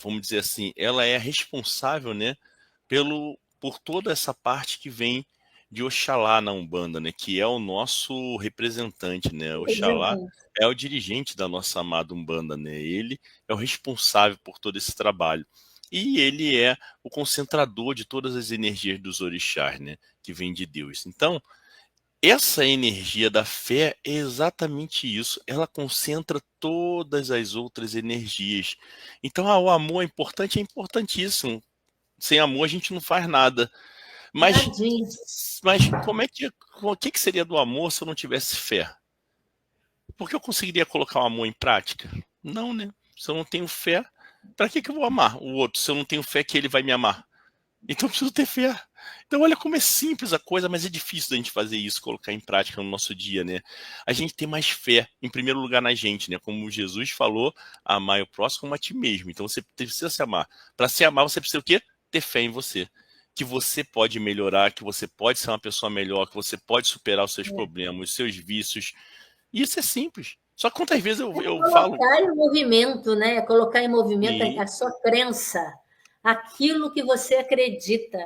vamos dizer assim, ela é responsável, né, por toda essa parte que vem de Oxalá na Umbanda, né, que é o nosso representante, né? Oxalá representante. é o dirigente da nossa amada Umbanda, né? Ele é o responsável por todo esse trabalho. E ele é o concentrador de todas as energias dos orixás, né, que vem de Deus. Então, essa energia da fé é exatamente isso. Ela concentra todas as outras energias. Então, o amor é importantíssimo. Sem amor a gente não faz nada. Mas, Nadinha. mas o que seria do amor se eu não tivesse fé? Porque eu conseguiria colocar o amor em prática? Não, né? Se eu não tenho fé, para que eu vou amar o outro se eu não tenho fé que ele vai me amar? Então eu preciso ter fé. Então, olha como é simples a coisa, mas é difícil da gente fazer isso, colocar em prática no nosso dia, né? A gente tem mais fé, em primeiro lugar, na gente, né? Como Jesus falou, amar o próximo como a ti mesmo. Então, você precisa se amar. Para se amar, você precisa o quê? Ter fé em você. Que você pode melhorar, que você pode ser uma pessoa melhor, que você pode superar os seus problemas, os seus vícios. E isso é simples. Só que quantas vezes eu falo... Colocar em movimento, né? Colocar em movimento E a sua crença, aquilo que você acredita.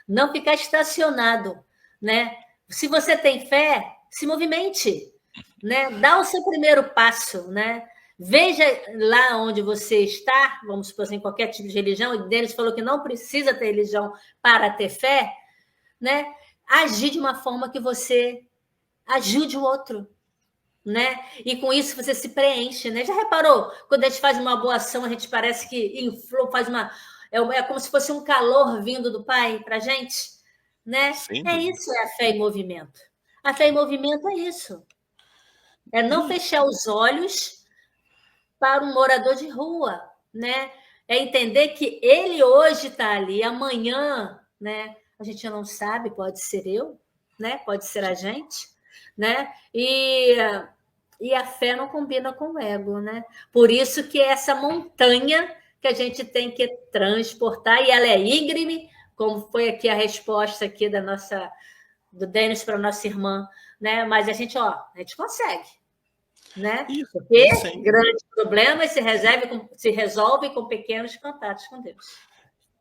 Não ficar estacionado, né? Se você tem fé, se movimente, né? Dá o seu primeiro passo, né? Veja lá onde você está, vamos supor assim, qualquer tipo de religião, e Denis falou que não precisa ter religião para ter fé, né? Agir de uma forma que você ajude o outro, né? E com isso você se preenche, né? Já reparou? Quando a gente faz uma boa ação, a gente parece que inflou, faz uma... É como se fosse um calor vindo do Pai para a gente, né? sem É dúvida. isso, é a fé em movimento. A fé em movimento é isso. É não fechar os olhos para um morador de rua, né? É entender que ele hoje está ali, amanhã, né? A gente não sabe, pode ser eu, né? Pode ser a gente, né? E a fé não combina com o ego, né? Por isso que é essa montanha que a gente tem que transportar, e ela é íngreme, como foi aqui a resposta aqui do Denis para a nossa irmã, né? Mas a gente consegue, né? Isso, Porque isso é grandes problemas se resolvem com pequenos contatos com Deus.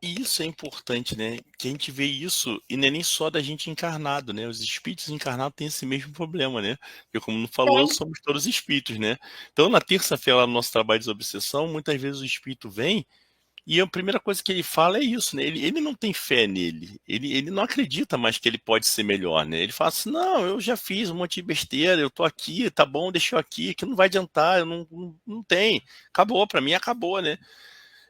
E isso é importante, né? Que a gente vê isso, e não é nem só da gente encarnado, né? Os espíritos encarnados têm esse mesmo problema, né? Porque, como não falou, Tem. somos todos espíritos, né? Então, na terça-feira, lá no nosso trabalho de desobsessão, muitas vezes o espírito vem e a primeira coisa que ele fala é isso, né? Ele não tem fé nele, ele não acredita mais que ele pode ser melhor, né? Ele fala assim: não, eu já fiz um monte de besteira, eu tô aqui, tá bom, deixa eu aqui, que não vai adiantar, eu não tem, acabou, pra mim acabou, né?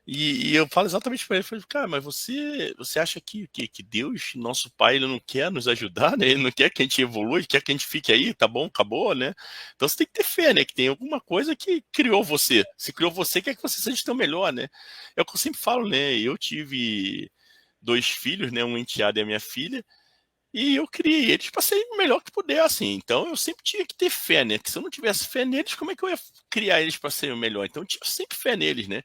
E eu falo exatamente para ele, falei, cara, mas você acha que Deus, nosso Pai, ele não quer nos ajudar, né? Ele não quer que a gente evolua, ele quer que a gente fique aí, tá bom, acabou, né? Então você tem que ter fé, né? Que tem alguma coisa que criou você. Se criou você, quer que você seja tão melhor, né? É o que eu sempre falo, né? Eu tive 2 filhos, né? Um enteado e a minha filha, e eu criei eles para ser o melhor que pudessem. Então eu sempre tinha que ter fé, né? Que se eu não tivesse fé neles, como é que eu ia criar eles para ser o melhor? Então eu tinha sempre fé neles, né?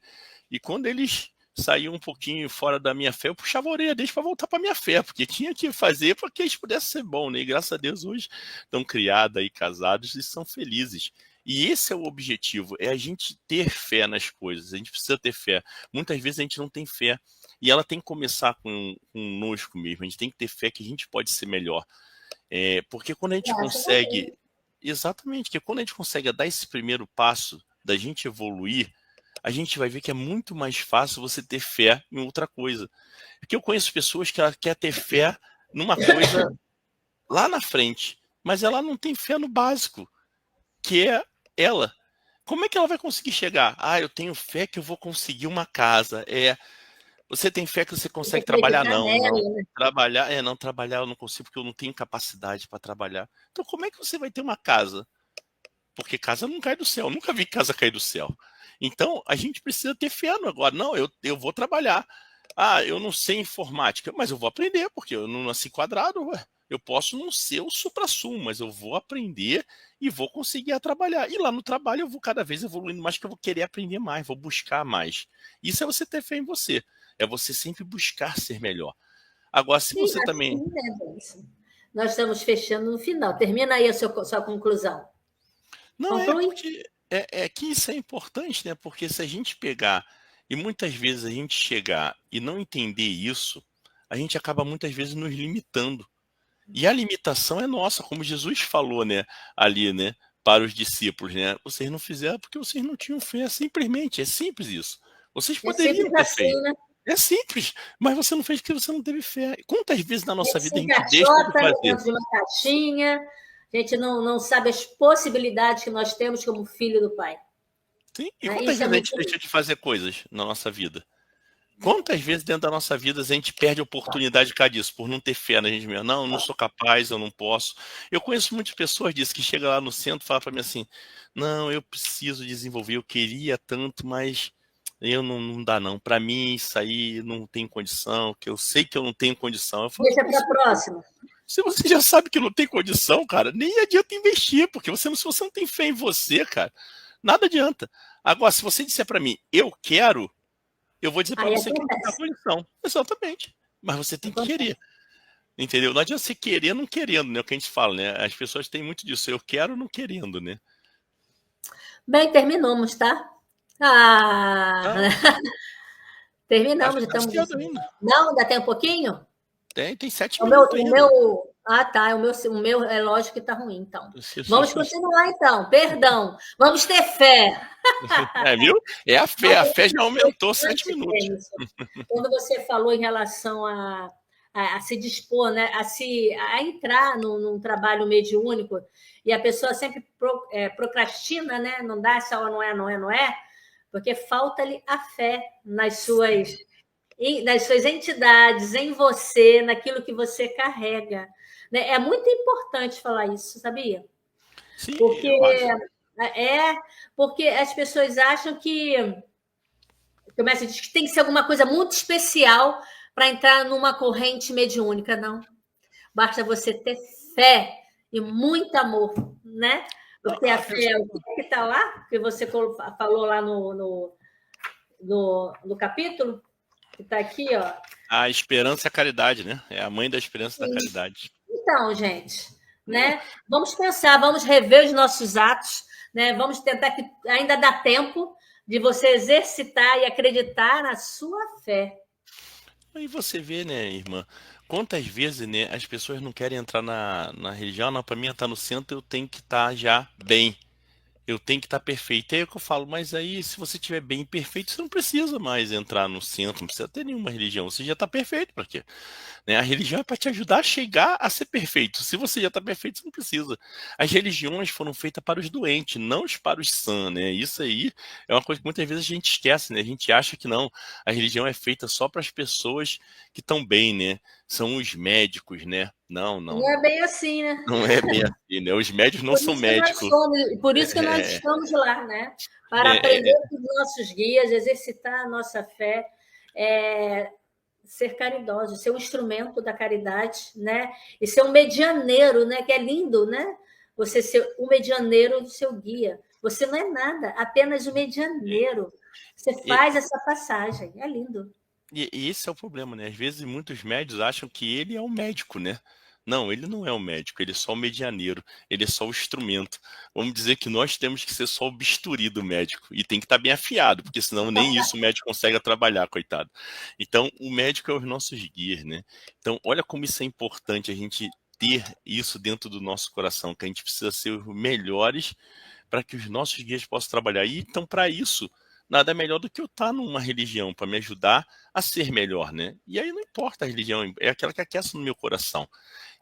E quando eles saíam um pouquinho fora da minha fé, eu puxava a orelha deles para voltar para minha fé, porque tinha que fazer para que eles pudessem ser bons, né? E graças a Deus hoje estão criados e casados e são felizes. E esse é o objetivo, é a gente ter fé nas coisas. A gente precisa ter fé. Muitas vezes a gente não tem fé. E ela tem que começar conosco mesmo. A gente tem que ter fé que a gente pode ser melhor. Porque quando a gente consegue... Exatamente, que quando a gente consegue dar esse primeiro passo da gente evoluir, a gente vai ver que é muito mais fácil você ter fé em outra coisa. Porque eu conheço pessoas que ela quer ter fé numa coisa lá na frente, mas ela não tem fé no básico, que é ela. Como é que ela vai conseguir chegar? Ah, eu tenho fé que eu vou conseguir uma casa. Você tem fé que você consegue trabalhar? Não, não. Nela, né? Trabalhar eu não consigo porque eu não tenho capacidade para trabalhar. Então como é que você vai ter uma casa? Porque casa não cai do céu. Eu nunca vi casa cair do céu. Então, a gente precisa ter fé no agora. Não, eu vou trabalhar. Ah, eu não sei informática, mas eu vou aprender, porque eu não nasci quadrado. Ué. Eu posso não ser o supra-sumo, mas eu vou aprender e vou conseguir trabalhar. E lá no trabalho eu vou cada vez evoluindo mais, que eu vou querer aprender mais, vou buscar mais. Isso é você ter fé em você. É você sempre buscar ser melhor. Agora, se Sim, você também... assim, né, Denis? Nós estamos fechando no final. Termina aí a sua conclusão. Não, Conclui? porque que isso é importante, né? Porque se a gente pegar, e muitas vezes a gente chegar e não entender isso, a gente acaba muitas vezes nos limitando. E a limitação é nossa, como Jesus falou, né, ali, né, para os discípulos, né? Vocês não fizeram porque vocês não tinham fé, simplesmente, é simples isso. Vocês É poderiam simples ter assim, feito. né? É simples, mas você não fez porque você não teve fé. Quantas vezes na A nossa gente se vida a gente deixa de encaixota fazer? dentro de uma caixinha, a gente não sabe as possibilidades que nós temos como filho do Pai. Sim, e Né? quantas Isso é vezes a muito. gente deixa de fazer coisas na nossa vida? Quantas vezes dentro da nossa vida a gente perde a oportunidade por causa disso, por não ter fé na gente mesmo? Não, eu não sou capaz, eu não posso. Eu conheço muitas pessoas disso que chegam lá no centro e falam para mim assim: não, eu preciso desenvolver, eu queria tanto, mas Não dá não. Para mim, isso aí não tem condição, que eu sei que eu não tenho condição. Eu falo, Deixa para a próxima. se você já sabe que não tem condição, cara, nem adianta investir, porque se você não tem fé em você, cara, nada adianta. Agora, se você disser para mim, eu quero, eu vou dizer para Aí você que não tem acontece. condição. Exatamente. Mas você tem que querer. Entendeu? Não adianta você querer não querendo, né? O que a gente fala, né? As pessoas têm muito disso. Eu quero não querendo, né? Bem, terminamos, tá? Ah, Não, acho terminamos. que tá Estamos... cedo ainda. Não, ainda tem um pouquinho? Tem 7 O meu, minutos o ainda. meu... Ah, tá. O meu é lógico que tá ruim, então. Vamos continuar, então. Perdão. Vamos ter fé. Viu? É a fé. A fé já aumentou 7 minutos. Quando você falou em relação a se dispor, né, a entrar num trabalho mediúnico, e a pessoa sempre procrastina, né? Não dá essa hora, não é, porque falta-lhe a fé nas suas entidades, em você, naquilo que você carrega. Né? É muito importante falar isso, sabia? Sim, Porque eu acho. porque as pessoas acham que começa a dizer que tem que ser alguma coisa muito especial para entrar numa corrente mediúnica, não. Basta você ter fé e muito amor, né? Porque a fé é o que está lá, que você falou lá no capítulo, que está aqui, ó. A esperança é a caridade, né? É a mãe da esperança e da caridade. Então, gente, né? Vamos pensar, vamos rever os nossos atos, né? Vamos tentar que ainda dá tempo de você exercitar e acreditar na sua fé. E você vê, né, irmã, quantas vezes, né, as pessoas não querem entrar na religião, não, para mim estar no centro eu tenho que estar já bem. Eu tenho que estar perfeito. É aí que eu falo, mas aí se você estiver bem perfeito, você não precisa mais entrar no centro, não precisa ter nenhuma religião, você já está perfeito, para quê? Né? A religião é para te ajudar a chegar a ser perfeito. Se você já está perfeito, você não precisa. As religiões foram feitas para os doentes, não para os sãs, né? Isso aí é uma coisa que muitas vezes a gente esquece, né? A gente acha que não. A religião é feita só para as pessoas que estão bem, né? São os médicos, né? Não, não, Não é não. bem assim, né? Não é bem assim, né? Os médicos não são médicos. Por isso que nós É, estamos lá, né? Para é, aprender com os nossos guias, exercitar a nossa fé, ser caridoso, ser um instrumento da caridade, né? E ser um medianeiro, né? Que é lindo, né? Você ser o medianeiro do seu guia. Você não é nada, apenas o medianeiro. Você é, faz essa passagem, é lindo. e esse é o problema, né? Às vezes muitos médicos acham que ele é o médico, né? Não, ele não é o médico, ele é só o medianeiro, ele é só o instrumento. Vamos dizer que nós temos que ser só o bisturi do médico e tem que estar bem afiado, porque senão nem isso o médico consegue trabalhar, coitado. Então, o médico é os nossos guias, né? Então, olha como isso é importante a gente ter isso dentro do nosso coração, que a gente precisa ser os melhores para que os nossos guias possam trabalhar. E então, para isso, nada melhor do que eu estar numa religião para me ajudar a ser melhor, né? E aí não importa a religião, é aquela que aquece no meu coração.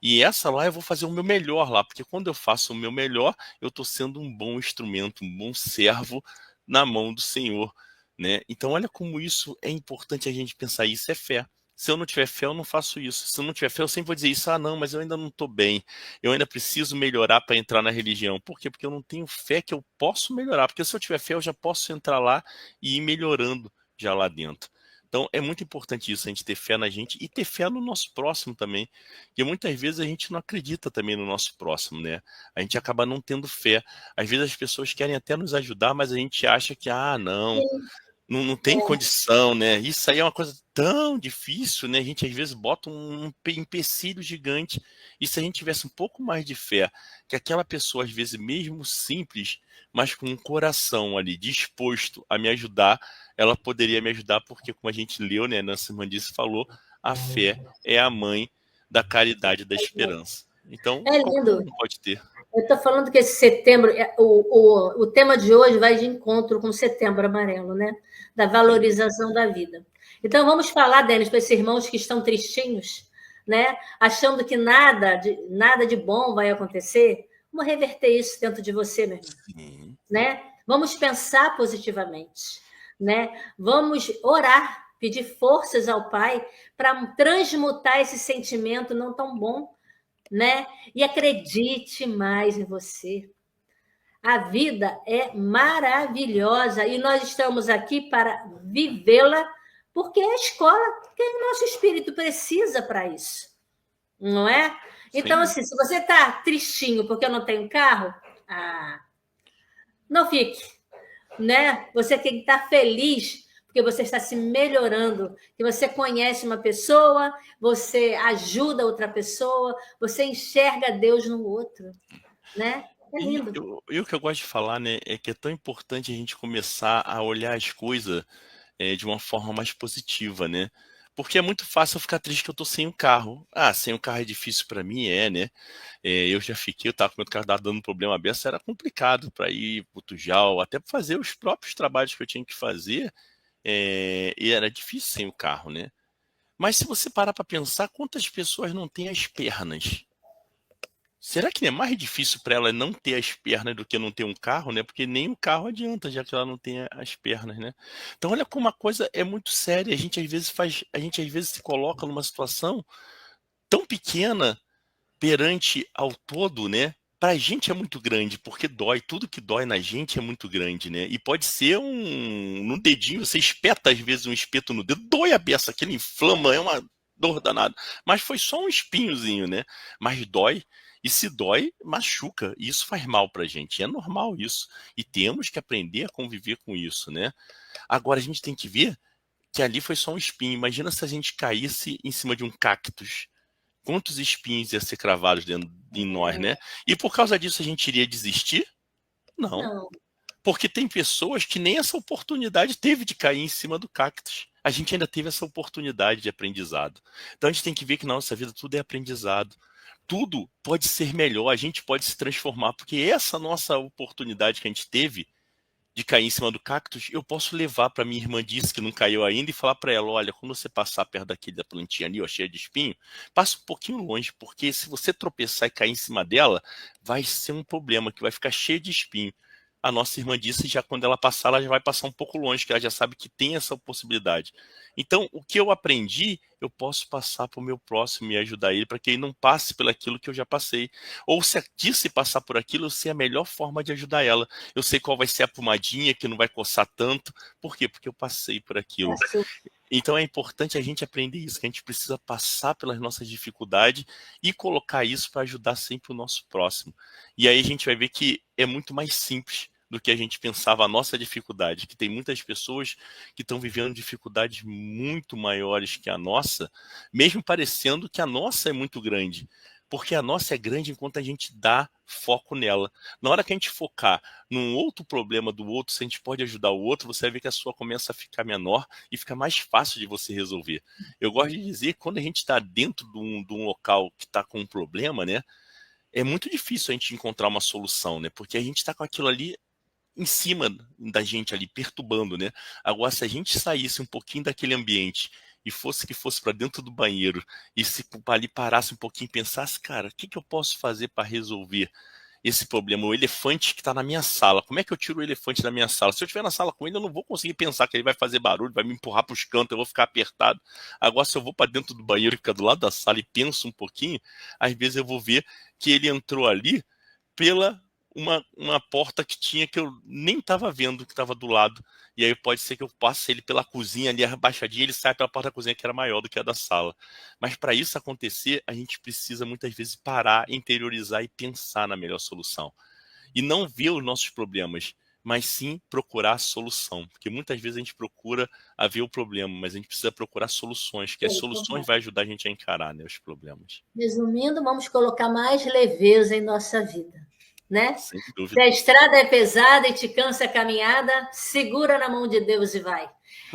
E essa lá eu vou fazer o meu melhor lá, porque quando eu faço o meu melhor, eu estou sendo um bom instrumento, um bom servo na mão do Senhor, né? Então olha como isso é importante a gente pensar, isso é fé. Se eu não tiver fé, eu não faço isso. Se eu não tiver fé, eu sempre vou dizer isso. Ah, não, mas eu ainda não estou bem. Eu ainda preciso melhorar para entrar na religião. Por quê? Porque eu não tenho fé que eu posso melhorar. Porque se eu tiver fé, eu já posso entrar lá e ir melhorando já lá dentro. Então é muito importante isso, a gente ter fé na gente e ter fé no nosso próximo também. Porque muitas vezes a gente não acredita também no nosso próximo, né? A gente acaba não tendo fé. Às vezes as pessoas querem até nos ajudar, mas a gente acha que, ah, não tem condição, né? Isso aí é uma coisa tão difícil, né? A gente às vezes bota um empecilho gigante. E se a gente tivesse um pouco mais de fé, que aquela pessoa, às vezes, mesmo simples, mas com um coração ali disposto a me ajudar, ela poderia me ajudar, porque, como a gente leu, né? Nossa irmã disse, falou, a fé é a mãe da caridade e da esperança. Então, É qualquer lindo. um pode ter. Eu estou falando que esse setembro, o tema de hoje vai de encontro com o Setembro Amarelo, né? Da valorização da vida. Então, vamos falar, Denis, para esses irmãos que estão tristinhos, né? Achando que nada de bom vai acontecer. Vamos reverter isso dentro de você, meu irmão. Sim. Né? Vamos pensar positivamente, né? Vamos orar, pedir forças ao Pai para transmutar esse sentimento não tão bom, né? E acredite mais em você. A vida é maravilhosa e nós estamos aqui para vivê-la, porque é a escola que o nosso espírito precisa para isso, não é? Então, assim, se você está tristinho porque eu não tenho carro, não fique, né? Você tem que estar feliz porque você está se melhorando, que você conhece uma pessoa, você ajuda outra pessoa, você enxerga Deus no outro, né? É lindo. E o que eu gosto de falar, né, é que é tão importante a gente começar a olhar as coisas de uma forma mais positiva, né? Porque é muito fácil eu ficar triste que eu tô sem um carro. Sem um carro é difícil para mim, né? Eu já fiquei, eu tava com o meu carro dando problema aberto, era complicado para ir pro Tujal, até para fazer os próprios trabalhos que eu tinha que fazer, e era difícil sem o carro, né? Mas se você parar para pensar, quantas pessoas não têm as pernas? Será que é mais difícil para ela não ter as pernas do que não ter um carro, né? Porque nem o carro adianta, já que ela não tem as pernas, né? Então olha como a coisa é muito séria. A gente às vezes se coloca numa situação tão pequena perante ao todo, né? Pra gente é muito grande, porque dói. Tudo que dói na gente é muito grande, né? E pode ser no dedinho, você espeta às vezes um espeto no dedo, dói a beça, aquele inflama, é uma dor danada. Mas foi só um espinhozinho, né? Mas dói. E se dói, machuca. E isso faz mal pra gente. É normal isso. E temos que aprender a conviver com isso, né? Agora a gente tem que ver que ali foi só um espinho. Imagina se a gente caísse em cima de um cactus. Quantos espinhos iam ser cravados dentro em nós, né? E por causa disso a gente iria desistir? Não. Não. Porque tem pessoas que nem essa oportunidade teve de cair em cima do cactus. A gente ainda teve essa oportunidade de aprendizado. Então a gente tem que ver que na nossa vida tudo é aprendizado. Tudo pode ser melhor, a gente pode se transformar, porque essa nossa oportunidade que a gente teve de cair em cima do cactus, eu posso levar para minha irmã disse que não caiu ainda e falar para ela, olha, quando você passar perto daquele da plantinha ali, ó, cheia de espinho, passa um pouquinho longe, porque se você tropeçar e cair em cima dela, vai ser um problema, que vai ficar cheio de espinho. A nossa irmã disse, já quando ela passar, ela já vai passar um pouco longe, que ela já sabe que tem essa possibilidade. Então, o que eu aprendi, eu posso passar para o meu próximo e ajudar ele, para que ele não passe pelo aquilo que eu já passei. Ou se aqui se passar por aquilo, eu sei a melhor forma de ajudar ela. Eu sei qual vai ser a pomadinha, que não vai coçar tanto. Por quê? Porque eu passei por aquilo. Então é importante a gente aprender isso, que a gente precisa passar pelas nossas dificuldades e colocar isso para ajudar sempre o nosso próximo. E aí a gente vai ver que é muito mais simples do que a gente pensava a nossa dificuldade, que tem muitas pessoas que estão vivendo dificuldades muito maiores que a nossa, mesmo parecendo que a nossa é muito grande. Porque a nossa é grande enquanto a gente dá foco nela. Na hora que a gente focar num outro problema do outro, se a gente pode ajudar o outro, você vai ver que a sua começa a ficar menor e fica mais fácil de você resolver. Eu gosto de dizer que quando a gente está dentro de um local que está com um problema, né, é muito difícil a gente encontrar uma solução, né, porque a gente está com aquilo ali em cima da gente ali, perturbando, né? Agora, se a gente saísse um pouquinho daquele ambiente e fosse para dentro do banheiro e se ali parasse um pouquinho e pensasse, cara, o que eu posso fazer para resolver esse problema? O elefante que está na minha sala, como é que eu tiro o elefante da minha sala? Se eu estiver na sala com ele, eu não vou conseguir pensar que ele vai fazer barulho, vai me empurrar para os cantos, eu vou ficar apertado. Agora, se eu vou para dentro do banheiro e ficar do lado da sala e penso um pouquinho, às vezes eu vou ver que ele entrou ali pela uma porta que tinha que eu nem estava vendo que estava do lado. E aí pode ser que eu passe ele pela cozinha ali abaixadinha, ele sai pela porta da cozinha que era maior do que a da sala. Mas para isso acontecer, a gente precisa muitas vezes parar, interiorizar e pensar na melhor solução. E não ver os nossos problemas, mas sim procurar a solução. Porque muitas vezes a gente procura a ver o problema, mas a gente precisa procurar soluções, que as soluções vão ajudar a gente a encarar, né, os problemas. Resumindo, vamos colocar mais leveza em nossa vida, né? Sem dúvida. Se a estrada é pesada e te cansa a caminhada, segura na mão de Deus e vai.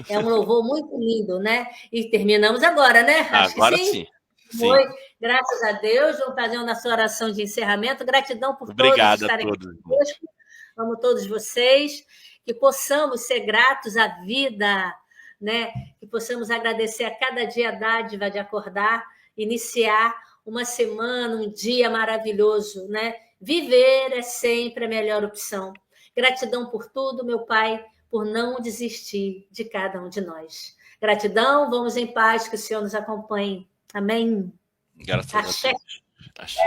É um louvor muito lindo, né? E terminamos agora, né? Acho agora que sim. Sim. Foi. Graças a Deus. Vamos fazer a nossa oração de encerramento. Gratidão por Obrigado todos estarem a todos, aqui conosco. Amo todos vocês. Que possamos ser gratos à vida, né? Que possamos agradecer a cada dia a dádiva de acordar, iniciar uma semana, um dia maravilhoso, né? Viver é sempre a melhor opção. Gratidão por tudo, meu Pai, por não desistir de cada um de nós. Gratidão, vamos em paz, que o Senhor nos acompanhe. Amém. Graças a Deus. Axé.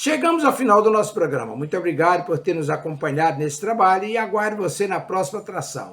Chegamos ao final do nosso programa. Muito obrigado por ter nos acompanhado nesse trabalho e aguardo você na próxima atração.